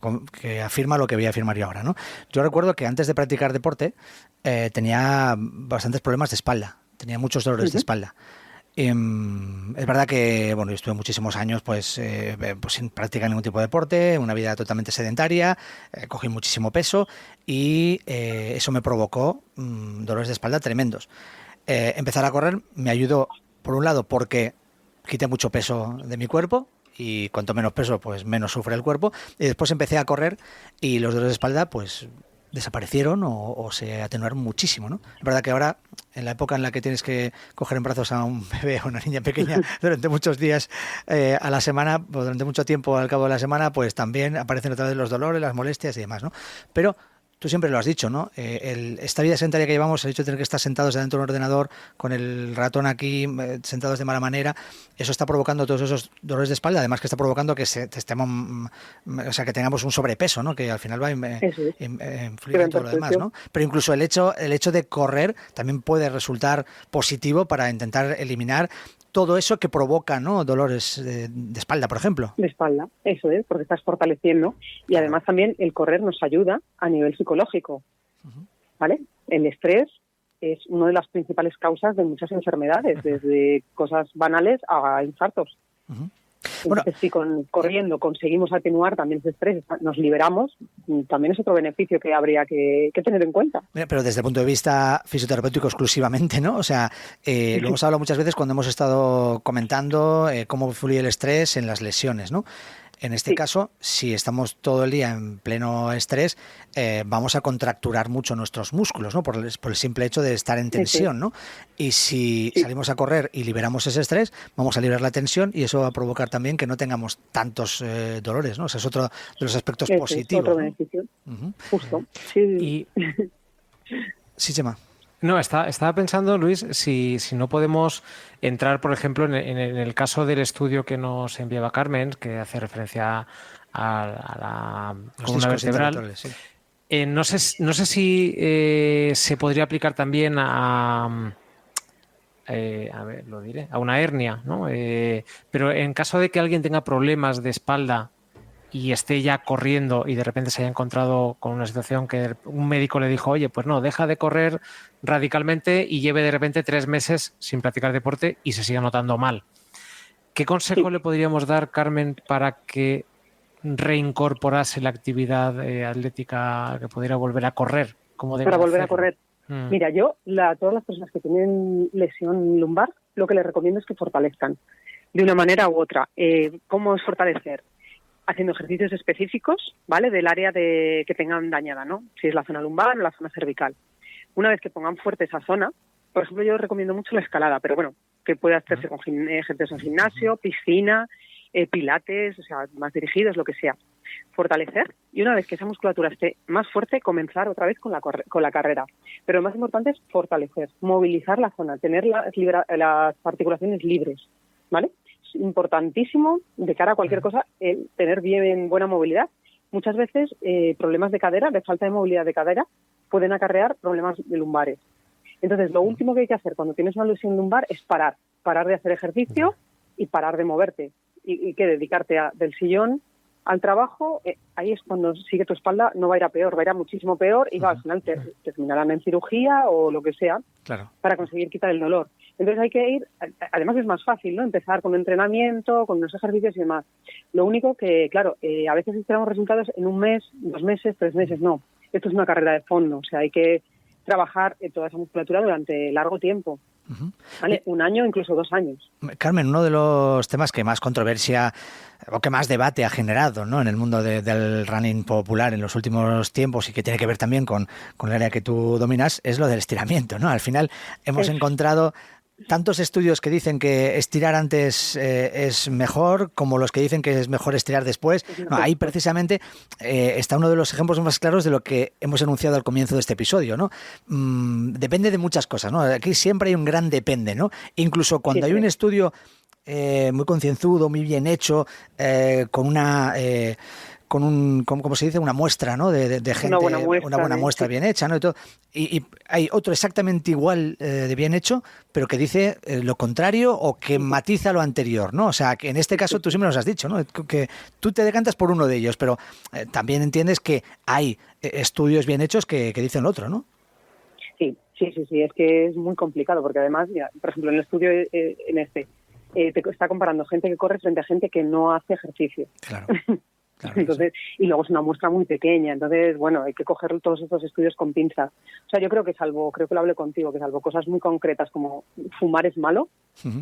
afirma lo que voy a afirmar yo ahora, ¿no? Yo recuerdo que antes de practicar deporte tenía bastantes problemas de espalda, tenía muchos dolores de espalda. Es verdad que bueno, yo estuve muchísimos años pues sin practicar ningún tipo de deporte, una vida totalmente sedentaria, cogí muchísimo peso y eso me provocó dolores de espalda tremendos. Empezar a correr me ayudó, por un lado, porque quité mucho peso de mi cuerpo y cuanto menos peso, pues menos sufre el cuerpo. Y después empecé a correr y los dolores de espalda, pues desaparecieron o se atenuaron muchísimo, ¿no? Es verdad que ahora, en la época en la que tienes que coger en brazos a un bebé o una niña pequeña durante muchos días a la semana, o durante mucho tiempo al cabo de la semana, pues también aparecen otra vez los dolores, las molestias y demás, ¿no? Pero tú siempre lo has dicho, ¿no? Esta vida sedentaria que llevamos, el hecho de tener que estar sentados dentro de un ordenador con el ratón aquí, sentados de mala manera, eso está provocando todos esos dolores de espalda, además que está provocando que que tengamos un sobrepeso, ¿no? Que al final va a influir en todo lo demás, ¿no? Pero incluso el hecho de correr también puede resultar positivo para intentar eliminar todo eso que provoca, ¿no? Dolores de espalda, por ejemplo. De espalda, eso es, porque estás fortaleciendo. Y además también el correr nos ayuda a nivel psicológico, ¿vale? El estrés es una de las principales causas de muchas enfermedades, desde cosas banales a infartos. Entonces, si corriendo conseguimos atenuar también ese estrés, nos liberamos, también es otro beneficio que habría que tener en cuenta. Pero desde el punto de vista fisioterapéutico exclusivamente, ¿no? O sea, lo hemos hablado muchas veces cuando hemos estado comentando cómo influye el estrés en las lesiones, ¿no? En este caso, si estamos todo el día en pleno estrés, vamos a contracturar mucho nuestros músculos, ¿no? Por el simple hecho de estar en tensión, ¿no? Y si salimos a correr y liberamos ese estrés, vamos a liberar la tensión y eso va a provocar también que no tengamos tantos dolores, ¿no? O sea, es otro de los aspectos positivos. Es otro beneficio. Justo. Sí. Sí, Chema. No, estaba pensando, Luis, si no podemos entrar, por ejemplo, en el caso del estudio que nos enviaba Carmen, que hace referencia a la columna vertebral. Sí. No sé si se podría aplicar también a ver, lo diré, a una hernia, ¿no? Pero en caso de que alguien tenga problemas de espalda y esté ya corriendo y de repente se haya encontrado con una situación que un médico le dijo, oye, pues no, deja de correr radicalmente y lleve de repente 3 meses sin practicar deporte y se siga notando mal. ¿Qué consejo le podríamos dar, Carmen, para que reincorporase la actividad atlética, que pudiera volver a correr? Para volver a correr. Mira, yo todas las personas que tienen lesión lumbar, lo que les recomiendo es que fortalezcan de una manera u otra. ¿Cómo es fortalecer? Haciendo ejercicios específicos, ¿vale? Del área que tengan dañada, ¿no? Si es la zona lumbar o la zona cervical. Una vez que pongan fuerte esa zona, por ejemplo, yo recomiendo mucho la escalada, pero bueno, que puede hacerse con ejercicios en gimnasio, piscina, pilates, o sea, más dirigidos, lo que sea. Fortalecer y una vez que esa musculatura esté más fuerte, comenzar otra vez con la carrera. Pero lo más importante es fortalecer, movilizar la zona, tener las articulaciones libres, ¿vale? Es importantísimo de cara a cualquier cosa tener buena movilidad. Muchas veces problemas de cadera, de falta de movilidad de cadera, pueden acarrear problemas de lumbares. Entonces, lo último que hay que hacer cuando tienes una lesión lumbar es parar de hacer ejercicio y parar de moverte y que dedicarte del sillón al trabajo. Ahí es cuando sigue tu espalda, no va a ir a peor, va a ir a muchísimo peor y al final terminarán en cirugía o lo que sea, claro, para conseguir quitar el dolor. Entonces hay que ir, además es más fácil, ¿no? Empezar con un entrenamiento, con unos ejercicios y demás. Lo único que, claro, a veces esperamos resultados en 1 mes, 2 meses, 3 meses, no. Esto es una carrera de fondo, o sea, hay que trabajar toda esa musculatura durante largo tiempo. ¿Vale? 1 año, incluso 2 años. Carmen, uno de los temas que más controversia o que más debate ha generado, ¿no?, en el mundo del running popular en los últimos tiempos y que tiene que ver también con el área que tú dominas, es lo del estiramiento, ¿no? Al final hemos encontrado tantos estudios que dicen que estirar antes es mejor, como los que dicen que es mejor estirar después. No, ahí precisamente está uno de los ejemplos más claros de lo que hemos enunciado al comienzo de este episodio, ¿no? Depende de muchas cosas, ¿no? Aquí siempre hay un gran depende, ¿no? Incluso cuando hay un estudio muy concienzudo, muy bien hecho, con una... ¿cómo se dice? Una muestra, ¿no? De gente, una buena muestra bien hecha, ¿no? Y hay otro exactamente igual de bien hecho, pero que dice lo contrario o que matiza lo anterior, ¿no? O sea, que en este caso tú siempre nos has dicho, ¿no?, que tú te decantas por uno de ellos, pero también entiendes que hay estudios bien hechos que dicen lo otro, ¿no? Sí, es que es muy complicado, porque además, mira, por ejemplo, en el estudio te está comparando gente que corre frente a gente que no hace ejercicio. Claro. Entonces, y luego es una muestra muy pequeña, entonces, bueno, hay que coger todos estos estudios con pinzas. O sea, yo creo que creo que lo hablé contigo, que salvo cosas muy concretas como fumar es malo,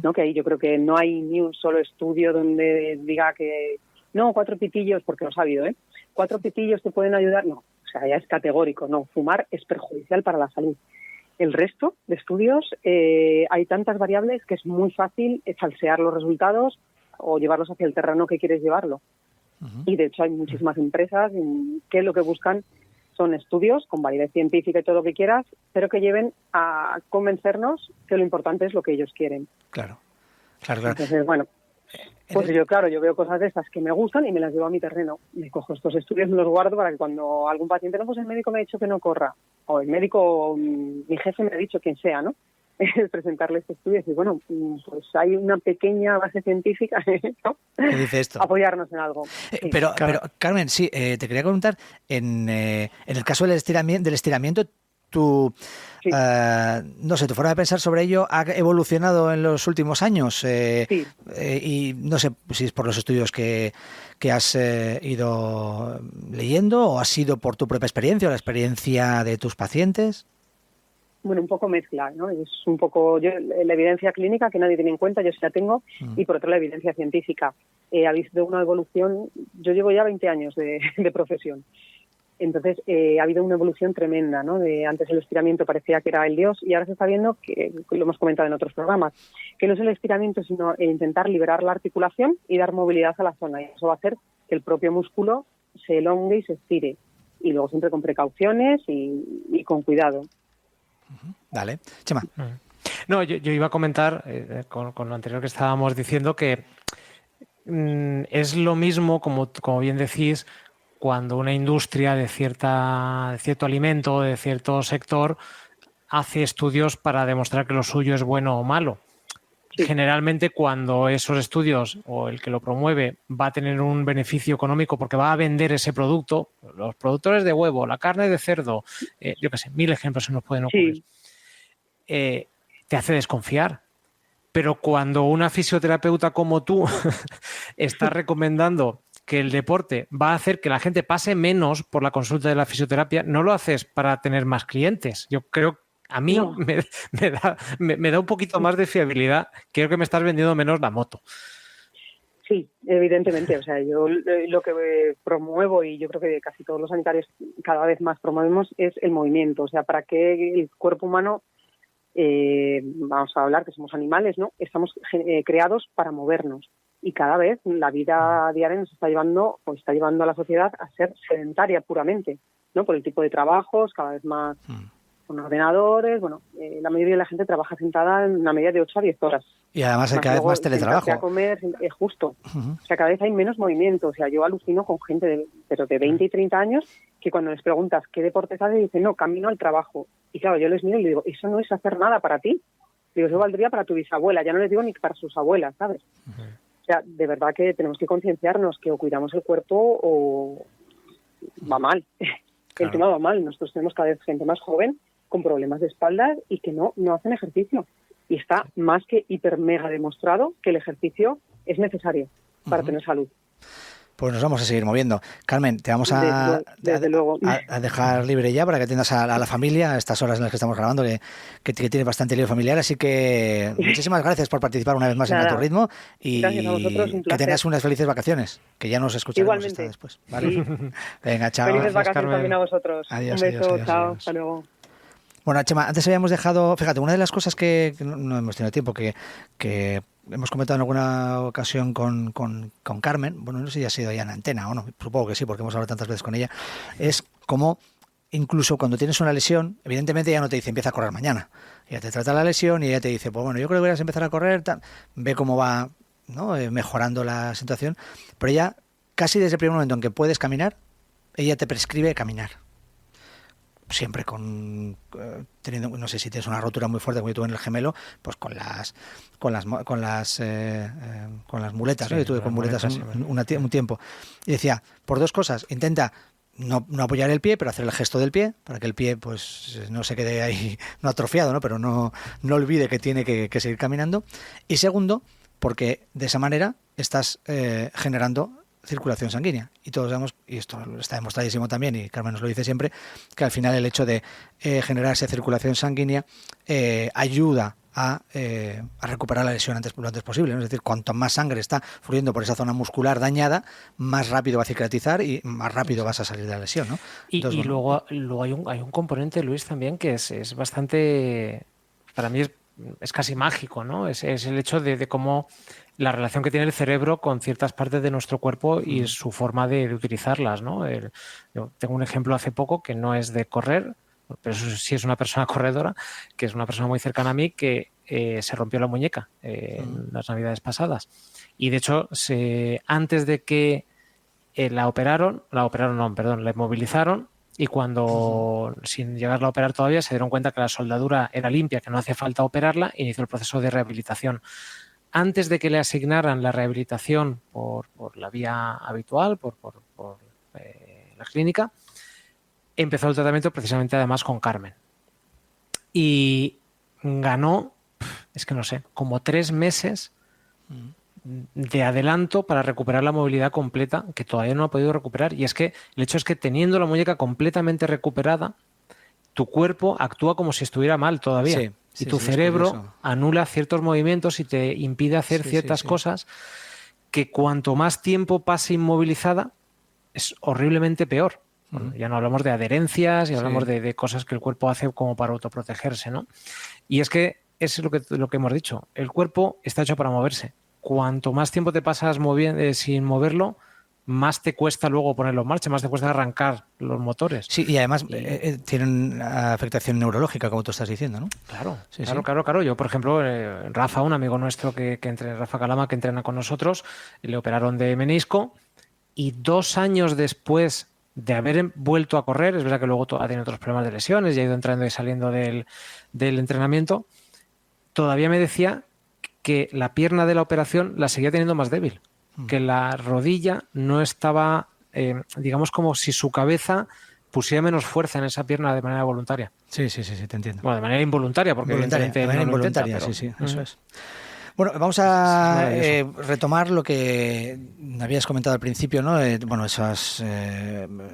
¿no? Que ahí yo creo que no hay ni un solo estudio donde diga que no, 4 pitillos, porque lo ha habido, 4 pitillos te pueden ayudar, no, o sea, ya es categórico, no, fumar es perjudicial para la salud. El resto de estudios, hay tantas variables que es muy fácil falsear los resultados o llevarlos hacia el terreno que quieres llevarlo. Y de hecho hay muchísimas empresas que lo que buscan son estudios con validez científica y todo lo que quieras, pero que lleven a convencernos que lo importante es lo que ellos quieren. Claro. Entonces, bueno, pues yo veo cosas de estas que me gustan y me las llevo a mi terreno. Me cojo estos estudios, me los guardo para que cuando algún paciente, no, pues el médico me ha dicho que no corra, o el médico, mi jefe me ha dicho, quien sea, ¿no?, presentarle este estudio y decir, bueno, pues hay una pequeña base científica, ¿no?, ¿qué dice esto? Apoyarnos en algo. Sí. Pero Carmen, sí, te quería preguntar, en el caso del estiramiento, tú, Sí. no sé, tu forma de pensar sobre ello ha evolucionado en los últimos años, Sí. Y no sé si es por los estudios que has ido leyendo o ha sido por tu propia experiencia o la experiencia de tus pacientes. Bueno, un poco mezcla, ¿no? Es un poco la evidencia clínica que nadie tiene en cuenta, yo sí la tengo, y por otro la evidencia científica. Ha habido una evolución, yo llevo ya 20 años de profesión, entonces ha habido una evolución tremenda, ¿no? Antes el estiramiento parecía que era el dios y ahora se está viendo, que lo hemos comentado en otros programas, que no es el estiramiento sino el intentar liberar la articulación y dar movilidad a la zona, y eso va a hacer que el propio músculo se elongue y se estire, y luego siempre con precauciones y con cuidado. Dale, Chema. No, yo iba a comentar, con lo anterior que estábamos diciendo, que es lo mismo, como bien decís, cuando una industria de cierto alimento, de cierto sector, hace estudios para demostrar que lo suyo es bueno o malo. Sí. Generalmente, cuando esos estudios o el que lo promueve va a tener un beneficio económico porque va a vender ese producto, los productores de huevo, la carne de cerdo, yo qué sé, 1000 ejemplos se nos pueden ocurrir. Sí. Te hace desconfiar. Pero cuando una fisioterapeuta como tú está recomendando que el deporte va a hacer que la gente pase menos por la consulta de la fisioterapia, no lo haces para tener más clientes. Yo creo, a mí no. me da un poquito más de fiabilidad. Creo que me estás vendiendo menos la moto. Sí, evidentemente. O sea, yo lo que promuevo, y yo creo que casi todos los sanitarios cada vez más promovemos, es el movimiento. O sea, para que el cuerpo humano... vamos a hablar que somos animales, ¿no? Estamos creados para movernos y cada vez la vida diaria nos está llevando a la sociedad a ser sedentaria puramente, ¿no? Por el tipo de trabajos, cada vez más con ordenadores, bueno, la mayoría de la gente trabaja sentada en una media de 8 a 10 horas. Y además hay cada vez más teletrabajo. A comer, es justo. O sea, cada vez hay menos movimiento. O sea, yo alucino con gente de 20 y 30 años que cuando les preguntas qué deportes hace, dicen, no, camino al trabajo. Y claro, yo les miro y les digo, eso no es hacer nada para ti. Digo, eso valdría para tu bisabuela. Ya no les digo ni para sus abuelas, ¿sabes? O sea, de verdad que tenemos que concienciarnos que o cuidamos el cuerpo o va mal. Claro. El tema va mal. Nosotros tenemos cada vez gente más joven con problemas de espalda y que no hacen ejercicio. Y está más que hiper mega demostrado que el ejercicio es necesario para tener salud. Pues nos vamos a seguir moviendo. Carmen, te vamos desde luego. a dejar libre ya para que atiendas a la familia a estas horas en las que estamos grabando, que tienes bastante lío familiar. Así que muchísimas gracias por participar una vez más en A Tu Ritmo y gracias a vosotros, un placer. Que tengas unas felices vacaciones, que ya nos escucharemos hasta después. ¿Vale? Sí. Venga, chao. Felices vacaciones también a vosotros. Adiós, un beso, adiós, chao, adiós. hasta luego. Bueno, Chema, antes habíamos dejado, fíjate, una de las cosas que no hemos tenido tiempo, que hemos comentado en alguna ocasión con Carmen, bueno, no sé si ha sido ya en antena o no, supongo que sí, porque hemos hablado tantas veces con ella, es cómo incluso cuando tienes una lesión, evidentemente ya no te dice empieza a correr mañana, ya te trata la lesión y ella te dice, pues bueno, yo creo que deberías empezar a correr, ve cómo va, ¿no? Mejorando la situación, pero ella casi desde el primer momento en que puedes caminar, ella te prescribe caminar. Siempre teniendo, no sé si tienes una rotura muy fuerte como yo tuve en el gemelo, pues con las muletas, sí, ¿no? Yo tuve con muletas un tiempo. Y decía, por dos cosas, intenta no apoyar el pie, pero hacer el gesto del pie, para que el pie pues no se quede ahí, no atrofiado, ¿no? Pero no olvide que tiene que seguir caminando. Y segundo, porque de esa manera estás generando circulación sanguínea. Y todos sabemos, y esto está demostradísimo también, y Carmen nos lo dice siempre, que al final el hecho de generar esa circulación sanguínea ayuda a recuperar la lesión lo antes posible, ¿no? Es decir, cuanto más sangre está fluyendo por esa zona muscular dañada, más rápido va a cicatrizar y más rápido vas a salir de la lesión, ¿no? Entonces, y bueno, luego hay un componente, Luis, también que es bastante, para mí es casi mágico, ¿no? Es el hecho de cómo la relación que tiene el cerebro con ciertas partes de nuestro cuerpo y su forma de utilizarlas, ¿no? Yo tengo un ejemplo hace poco que no es de correr, pero eso sí es una persona corredora, que es una persona muy cercana a mí que se rompió la muñeca en las navidades pasadas. Y de hecho, antes de que la inmovilizaron, y cuando, sin llegarla a operar todavía, se dieron cuenta que la soldadura era limpia, que no hacía falta operarla, inició el proceso de rehabilitación. Antes de que le asignaran la rehabilitación por la vía habitual, por la clínica, empezó el tratamiento precisamente además con Carmen. Y ganó, es que no sé, como 3 meses de adelanto para recuperar la movilidad completa, que todavía no ha podido recuperar. Y es que el hecho es que teniendo la muñeca completamente recuperada, tu cuerpo actúa como si estuviera mal todavía. Sí. Y tu cerebro anula ciertos movimientos y te impide hacer ciertas cosas que cuanto más tiempo pase inmovilizada es horriblemente peor. Bueno, ya no hablamos de adherencias y hablamos de cosas que el cuerpo hace como para autoprotegerse, ¿no? Y es que es lo que hemos dicho. El cuerpo está hecho para moverse. Cuanto más tiempo te pasas sin moverlo, más te cuesta luego ponerlo en marcha, más te cuesta arrancar los motores. Sí, y además tienen afectación neurológica, como tú estás diciendo, ¿no? Claro, claro. Yo, por ejemplo, Rafa, un amigo nuestro Rafa Calama, que entrena con nosotros, le operaron de menisco y 2 años después de haber vuelto a correr, es verdad que luego ha tenido otros problemas de lesiones y ha ido entrando y saliendo del entrenamiento, todavía me decía que la pierna de la operación la seguía teniendo más débil. Que la rodilla no estaba, digamos, como si su cabeza pusiera menos fuerza en esa pierna de manera voluntaria. Sí, te entiendo. Bueno, de manera involuntaria, porque involuntaria, sí, eso es. Bueno, vamos a retomar lo que habías comentado al principio, ¿no? Bueno, esas,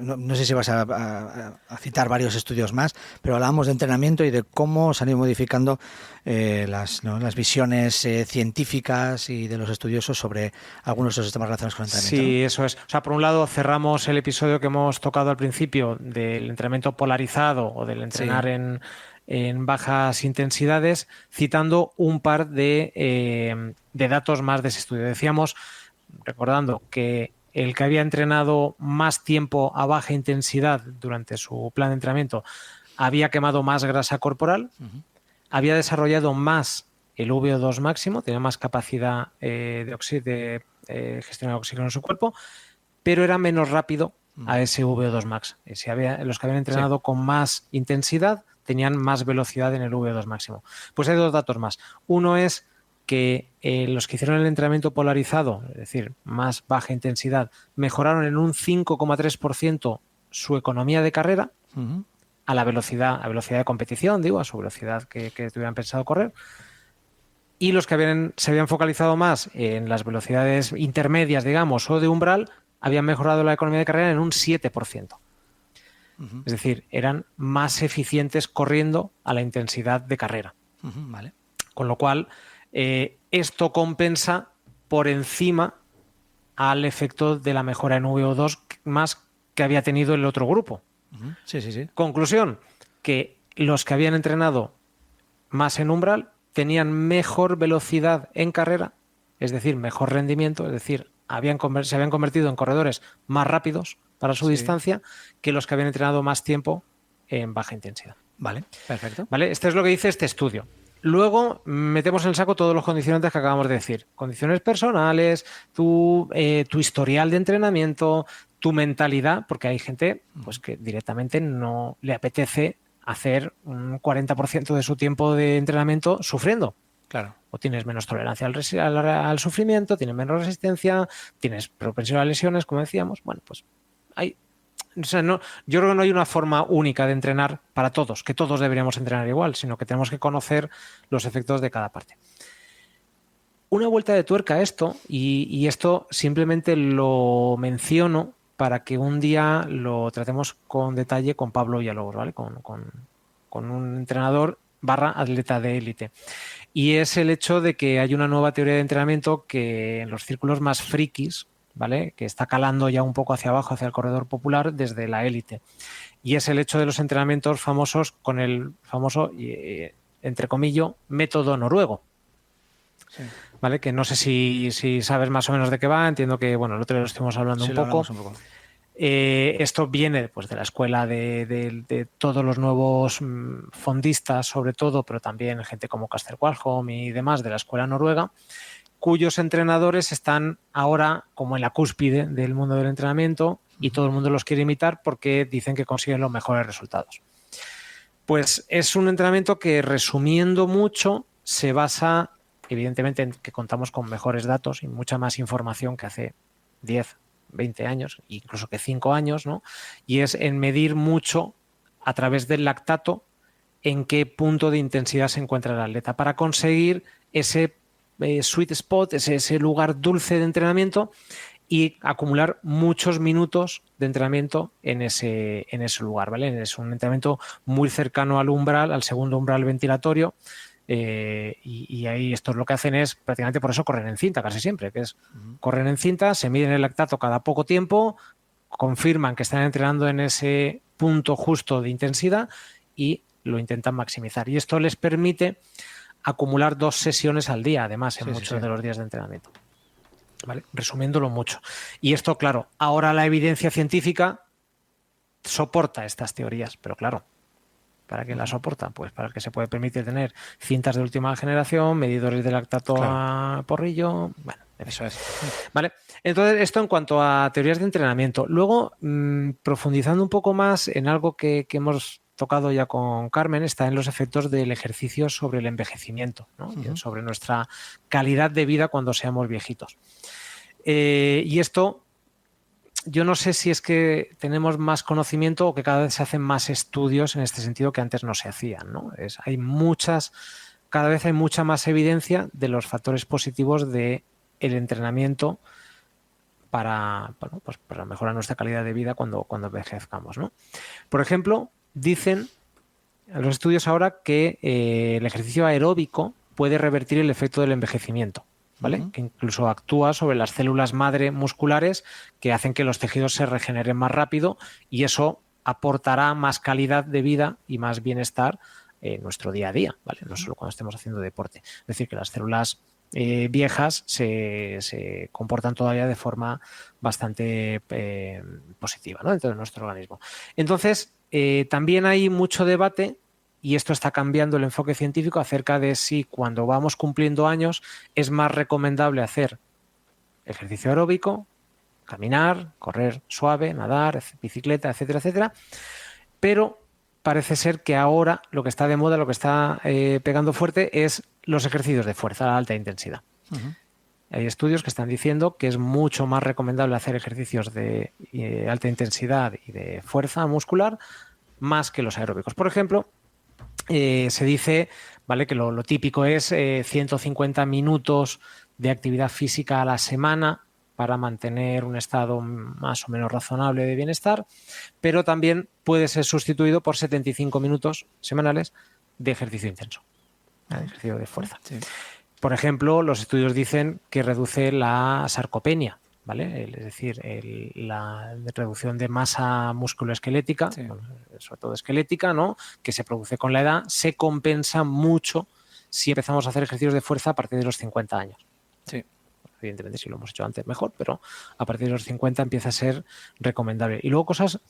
no sé si vas a citar varios estudios más, pero hablábamos de entrenamiento y de cómo se han ido modificando las visiones científicas y de los estudiosos sobre algunos de los sistemas relacionados con el entrenamiento. Sí, ¿no? Eso es. O sea, por un lado cerramos el episodio que hemos tocado al principio del entrenamiento polarizado o del entrenar en bajas intensidades, citando un par de datos más de ese estudio. Decíamos, recordando que el que había entrenado más tiempo a baja intensidad durante su plan de entrenamiento había quemado más grasa corporal, había desarrollado más el VO2 máximo, tenía más capacidad de gestionar oxígeno en su cuerpo, pero era menos rápido a ese VO2 max. Los que habían entrenado con más intensidad tenían más velocidad en el VO2 máximo. Pues hay 2 datos más. Uno es que los que hicieron el entrenamiento polarizado, es decir, más baja intensidad, mejoraron en un 5,3% su economía de carrera a la velocidad de competición, a su velocidad que tuvieran pensado correr. Y los que se habían focalizado más en las velocidades intermedias, digamos, o de umbral, habían mejorado la economía de carrera en un 7%. Es decir, eran más eficientes corriendo a la intensidad de carrera. Vale. Con lo cual, esto compensa por encima al efecto de la mejora en VO2 más que había tenido el otro grupo. Sí. Conclusión, que los que habían entrenado más en umbral tenían mejor velocidad en carrera, es decir, mejor rendimiento, es decir, se habían convertido en corredores más rápidos para su distancia que los que habían entrenado más tiempo en baja intensidad. Vale, perfecto. ¿Vale? Esto es lo que dice este estudio. Luego metemos en el saco todos los condicionantes que acabamos de decir. Condiciones personales, tu historial de entrenamiento, tu mentalidad, porque hay gente pues, que directamente no le apetece hacer un 40% de su tiempo de entrenamiento sufriendo. Claro. O tienes menos tolerancia al sufrimiento, tienes menos resistencia, tienes propensión a lesiones, como decíamos. Bueno, pues hay... O sea, no, yo creo que no hay una forma única de entrenar para todos, que todos deberíamos entrenar igual, sino que tenemos que conocer los efectos de cada parte. Una vuelta de tuerca a esto, y esto simplemente lo menciono para que un día lo tratemos con detalle con Pablo Villalobos, ¿vale? Con un entrenador / atleta de élite. Y es el hecho de que hay una nueva teoría de entrenamiento que en los círculos más frikis, ¿vale? Que está calando ya un poco hacia abajo, hacia el corredor popular desde la élite. Y es el hecho de los entrenamientos famosos con el famoso, entre comillas, método noruego. Sí. ¿Vale? Que no sé si sabes más o menos de qué va. Entiendo que, bueno, el otro día lo estuvimos hablando un poco. Esto viene pues, de la escuela de todos los nuevos fondistas, sobre todo, pero también gente como Kasper Walholm y demás de la escuela noruega, cuyos entrenadores están ahora como en la cúspide del mundo del entrenamiento y todo el mundo los quiere imitar porque dicen que consiguen los mejores resultados. Pues es un entrenamiento que, resumiendo mucho, se basa, evidentemente, en que contamos con mejores datos y mucha más información que hace 10, 20 años, incluso que 5 años, ¿no? Y es en medir mucho a través del lactato en qué punto de intensidad se encuentra el atleta para conseguir ese sweet spot, ese lugar dulce de entrenamiento y acumular muchos minutos de entrenamiento en ese lugar, ¿vale? Es un entrenamiento muy cercano al umbral, al segundo umbral ventilatorio, y ahí esto lo que hacen es prácticamente por eso corren en cinta casi siempre, que es corren en cinta, se miden el lactato cada poco tiempo, confirman que están entrenando en ese punto justo de intensidad y lo intentan maximizar. Y esto les permite acumular 2 sesiones al día, además, en muchos de los días de entrenamiento. ¿Vale? Resumiéndolo mucho. Y esto, claro, ahora la evidencia científica soporta estas teorías, pero claro, ¿para qué la soporta? Pues para que se puede permitir tener cintas de última generación, medidores de lactato a porrillo. Bueno, eso es. Vale. Entonces, esto en cuanto a teorías de entrenamiento. Luego, profundizando un poco más en algo que hemos tocado ya con Carmen, está en los efectos del ejercicio sobre el envejecimiento, ¿no? Sobre nuestra calidad de vida cuando seamos viejitos. Y esto, yo no sé si es que tenemos más conocimiento o que cada vez se hacen más estudios en este sentido que antes no se hacían, ¿no? Cada vez hay mucha más evidencia de los factores positivos del entrenamiento para mejorar nuestra calidad de vida cuando envejezcamos, ¿no? Por ejemplo, dicen los estudios ahora que el ejercicio aeróbico puede revertir el efecto del envejecimiento, ¿vale? Que incluso actúa sobre las células madre musculares que hacen que los tejidos se regeneren más rápido y eso aportará más calidad de vida y más bienestar en nuestro día a día, ¿vale? No solo cuando estemos haciendo deporte. Es decir, que las células viejas se comportan todavía de forma bastante positiva, ¿no? Dentro de nuestro organismo. Entonces, también hay mucho debate, y esto está cambiando el enfoque científico, acerca de si cuando vamos cumpliendo años es más recomendable hacer ejercicio aeróbico, caminar, correr suave, nadar, bicicleta, etcétera, etcétera. Pero parece ser que ahora lo que está de moda, lo que está pegando fuerte es los ejercicios de fuerza a alta intensidad. Hay estudios que están diciendo que es mucho más recomendable hacer ejercicios de alta intensidad y de fuerza muscular más que los aeróbicos. Por ejemplo, se dice, ¿vale?, que lo típico es 150 minutos de actividad física a la semana para mantener un estado más o menos razonable de bienestar, pero también puede ser sustituido por 75 minutos semanales de ejercicio intenso, de ejercicio de fuerza. Sí. Por ejemplo, los estudios dicen que reduce la sarcopenia, ¿vale? Es decir, la reducción de masa musculoesquelética, sí, sobre todo esquelética, ¿no?, que se produce con la edad, se compensa mucho si empezamos a hacer ejercicios de fuerza a partir de los 50 años. Sí. Evidentemente, si lo hemos hecho antes, mejor, pero a partir de los 50 empieza a ser recomendable. Y luego cosas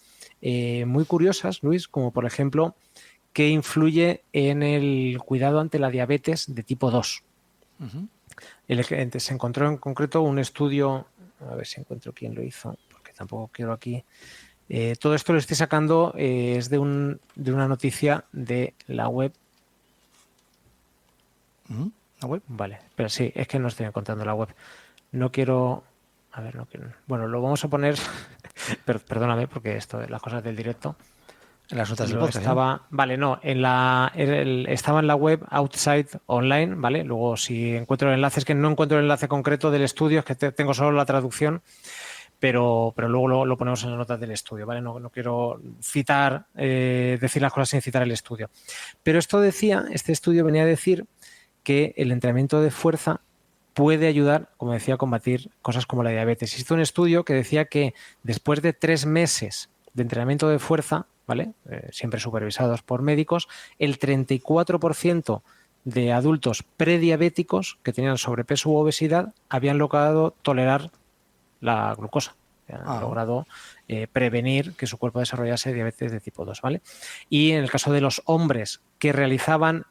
muy curiosas, Luis, como por ejemplo, que influye en el cuidado ante la diabetes de tipo 2. Uh-huh. Se encontró en concreto un estudio, a ver si encuentro quién lo hizo, porque tampoco quiero aquí. Todo esto lo estoy sacando, es de una noticia de la web. Uh-huh. ¿La web? Vale, pero sí, es que no estoy encontrando la web. No quiero. A ver, no quiero. Bueno, lo vamos a poner. Perdóname, porque esto de las cosas del directo. En las notas del podcast. Estaba, vale, no, estaba en la web Outside Online, ¿vale? Luego, si encuentro el enlace, es que no encuentro el enlace concreto del estudio, es que tengo solo la traducción, pero luego lo ponemos en las notas del estudio, ¿vale? No quiero citar, decir las cosas sin citar el estudio. Pero este estudio venía a decir que el entrenamiento de fuerza puede ayudar, como decía, a combatir cosas como la diabetes. Existe un estudio que decía que después de 3 meses de entrenamiento de fuerza, ¿vale? Siempre supervisados por médicos, el 34% de adultos prediabéticos que tenían sobrepeso u obesidad habían logrado tolerar la glucosa. Han logrado prevenir que su cuerpo desarrollase diabetes de tipo 2, ¿vale? Y en el caso de los hombres que realizaban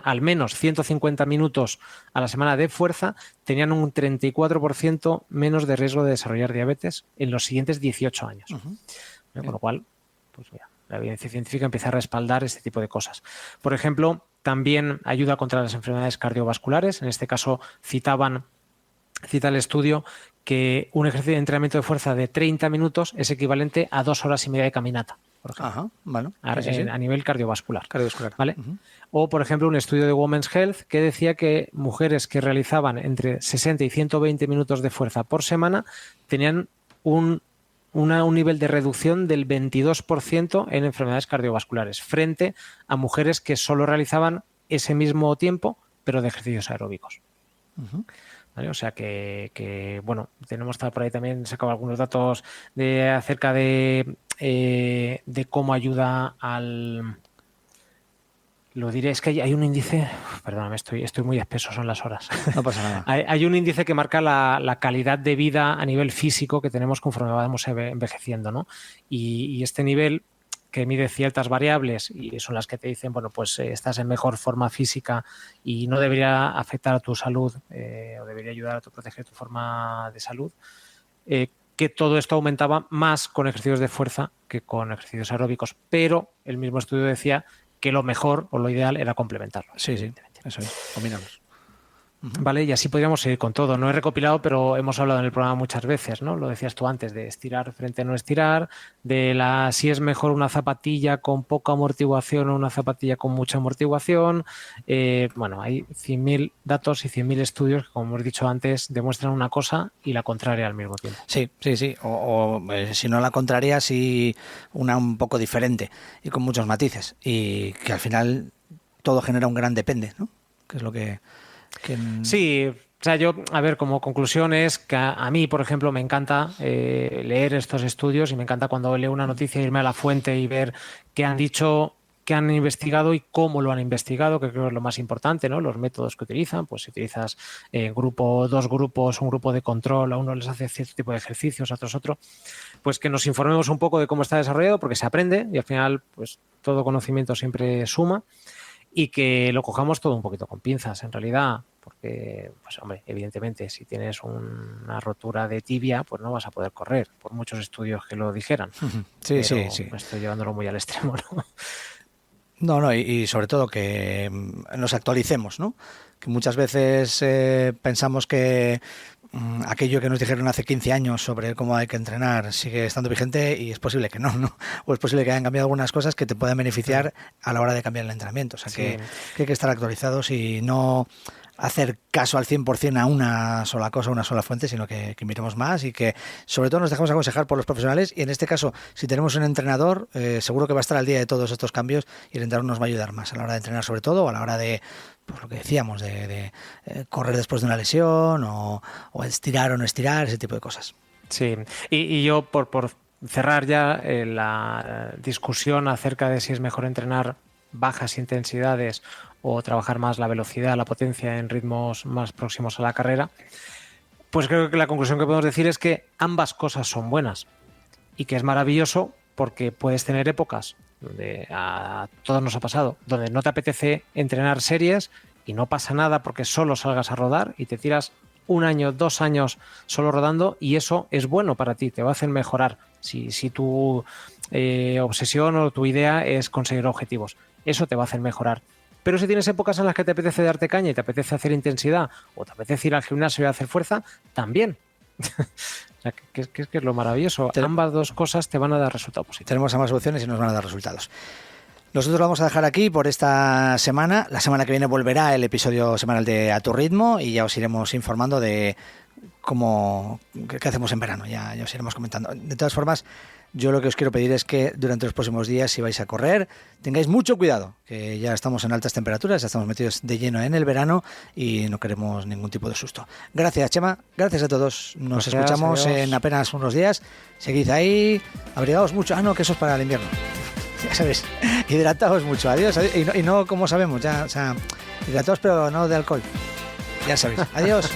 al menos 150 minutos a la semana de fuerza, tenían un 34% menos de riesgo de desarrollar diabetes en los siguientes 18 años. Uh-huh. Con lo cual, pues mira, la evidencia científica empieza a respaldar este tipo de cosas. Por ejemplo, también ayuda contra las enfermedades cardiovasculares. En este caso, cita el estudio que un ejercicio de entrenamiento de fuerza de 30 minutos es equivalente a 2 horas y media de caminata, por ejemplo. Ajá, bueno, a nivel cardiovascular. ¿Vale? Uh-huh. O, por ejemplo, un estudio de Women's Health que decía que mujeres que realizaban entre 60 y 120 minutos de fuerza por semana tenían un nivel de reducción del 22% en enfermedades cardiovasculares, frente a mujeres que solo realizaban ese mismo tiempo, pero de ejercicios aeróbicos. Uh-huh. ¿Vale? O sea que bueno, tenemos por ahí también sacado algunos datos acerca de cómo ayuda al... Lo diré, es que hay un índice, perdóname, estoy muy espeso, son las horas. No pasa nada. Hay un índice que marca la calidad de vida a nivel físico que tenemos conforme vamos envejeciendo, ¿no? Y este nivel que mide ciertas variables y son las que te dicen, bueno, pues estás en mejor forma física y no debería afectar a tu salud o debería ayudar a proteger tu forma de salud, que todo esto aumentaba más con ejercicios de fuerza que con ejercicios aeróbicos, pero el mismo estudio decía que lo mejor o lo ideal era complementarlo. Sí, eso es, combinamos. Uh-huh. Vale, y así podríamos seguir con todo. No he recopilado, pero hemos hablado en el programa muchas veces, ¿no? Lo decías tú antes, de estirar frente a no estirar, de si es mejor una zapatilla con poca amortiguación o una zapatilla con mucha amortiguación. Bueno, hay 100.000 datos y 100.000 estudios que, como hemos dicho antes, demuestran una cosa y la contraria al mismo tiempo. Sí. O si no la contraria, sí una un poco diferente y con muchos matices. Y que al final todo genera un gran depende, ¿no? Que es lo que... Sí, o sea, yo, a ver, como conclusión es que a mí, por ejemplo, me encanta leer estos estudios y me encanta cuando leo una noticia irme a la fuente y ver qué han dicho, qué han investigado y cómo lo han investigado, que creo que es lo más importante, ¿no? Los métodos que utilizan, pues si utilizas dos grupos, un grupo de control, a uno les hace cierto tipo de ejercicios, a otros otro, pues que nos informemos un poco de cómo está desarrollado, porque se aprende y al final, pues todo conocimiento siempre suma. Y que lo cojamos todo un poquito con pinzas, en realidad, porque, pues hombre, evidentemente, si tienes una rotura de tibia, pues no vas a poder correr, por muchos estudios que lo dijeran. Sí. Estoy llevándolo muy al extremo, ¿no? No, y sobre todo que nos actualicemos, ¿no? Que muchas veces pensamos que aquello que nos dijeron hace 15 años sobre cómo hay que entrenar sigue estando vigente y es posible que no, o es posible que hayan cambiado algunas cosas que te puedan beneficiar a la hora de cambiar el entrenamiento. O sea, que hay que estar actualizados y no hacer caso al 100% a una sola cosa, a una sola fuente, sino que miremos más y que sobre todo nos dejamos aconsejar por los profesionales. Y en este caso, si tenemos un entrenador, seguro que va a estar al día de todos estos cambios y el entrenador nos va a ayudar más a la hora de entrenar, sobre todo, o a la hora de, pues lo que decíamos, de correr después de una lesión o estirar o no estirar, ese tipo de cosas. Sí, y yo por cerrar ya la discusión acerca de si es mejor entrenar bajas intensidades o trabajar más la velocidad, la potencia en ritmos más próximos a la carrera, pues creo que la conclusión que podemos decir es que ambas cosas son buenas y que es maravilloso porque puedes tener épocas donde a todos nos ha pasado, donde no te apetece entrenar series y no pasa nada porque solo salgas a rodar y te tiras 1 año, 2 años solo rodando y eso es bueno para ti, te va a hacer mejorar si tu obsesión o tu idea es conseguir objetivos. Eso te va a hacer mejorar. Pero si tienes épocas en las que te apetece darte caña y te apetece hacer intensidad o te apetece ir al gimnasio y hacer fuerza, también. O sea, que es lo maravilloso. Ambas dos cosas te van a dar resultados positivos. Tenemos ambas opciones y nos van a dar resultados. Nosotros lo vamos a dejar aquí por esta semana. La semana que viene volverá el episodio semanal de A Tu Ritmo y ya os iremos informando de qué hacemos en verano. Ya os iremos comentando. De todas formas, yo lo que os quiero pedir es que durante los próximos días, si vais a correr, tengáis mucho cuidado, que ya estamos en altas temperaturas, ya estamos metidos de lleno en el verano y no queremos ningún tipo de susto. Gracias, Chema. Gracias a todos. Nos escuchamos en apenas unos días. Seguid ahí, abrigaos mucho. No, que eso es para el invierno. Ya sabéis, hidrataos mucho. Adiós. Y no como sabemos, ya, o sea, hidrataos pero no de alcohol. Ya sabéis. Adiós.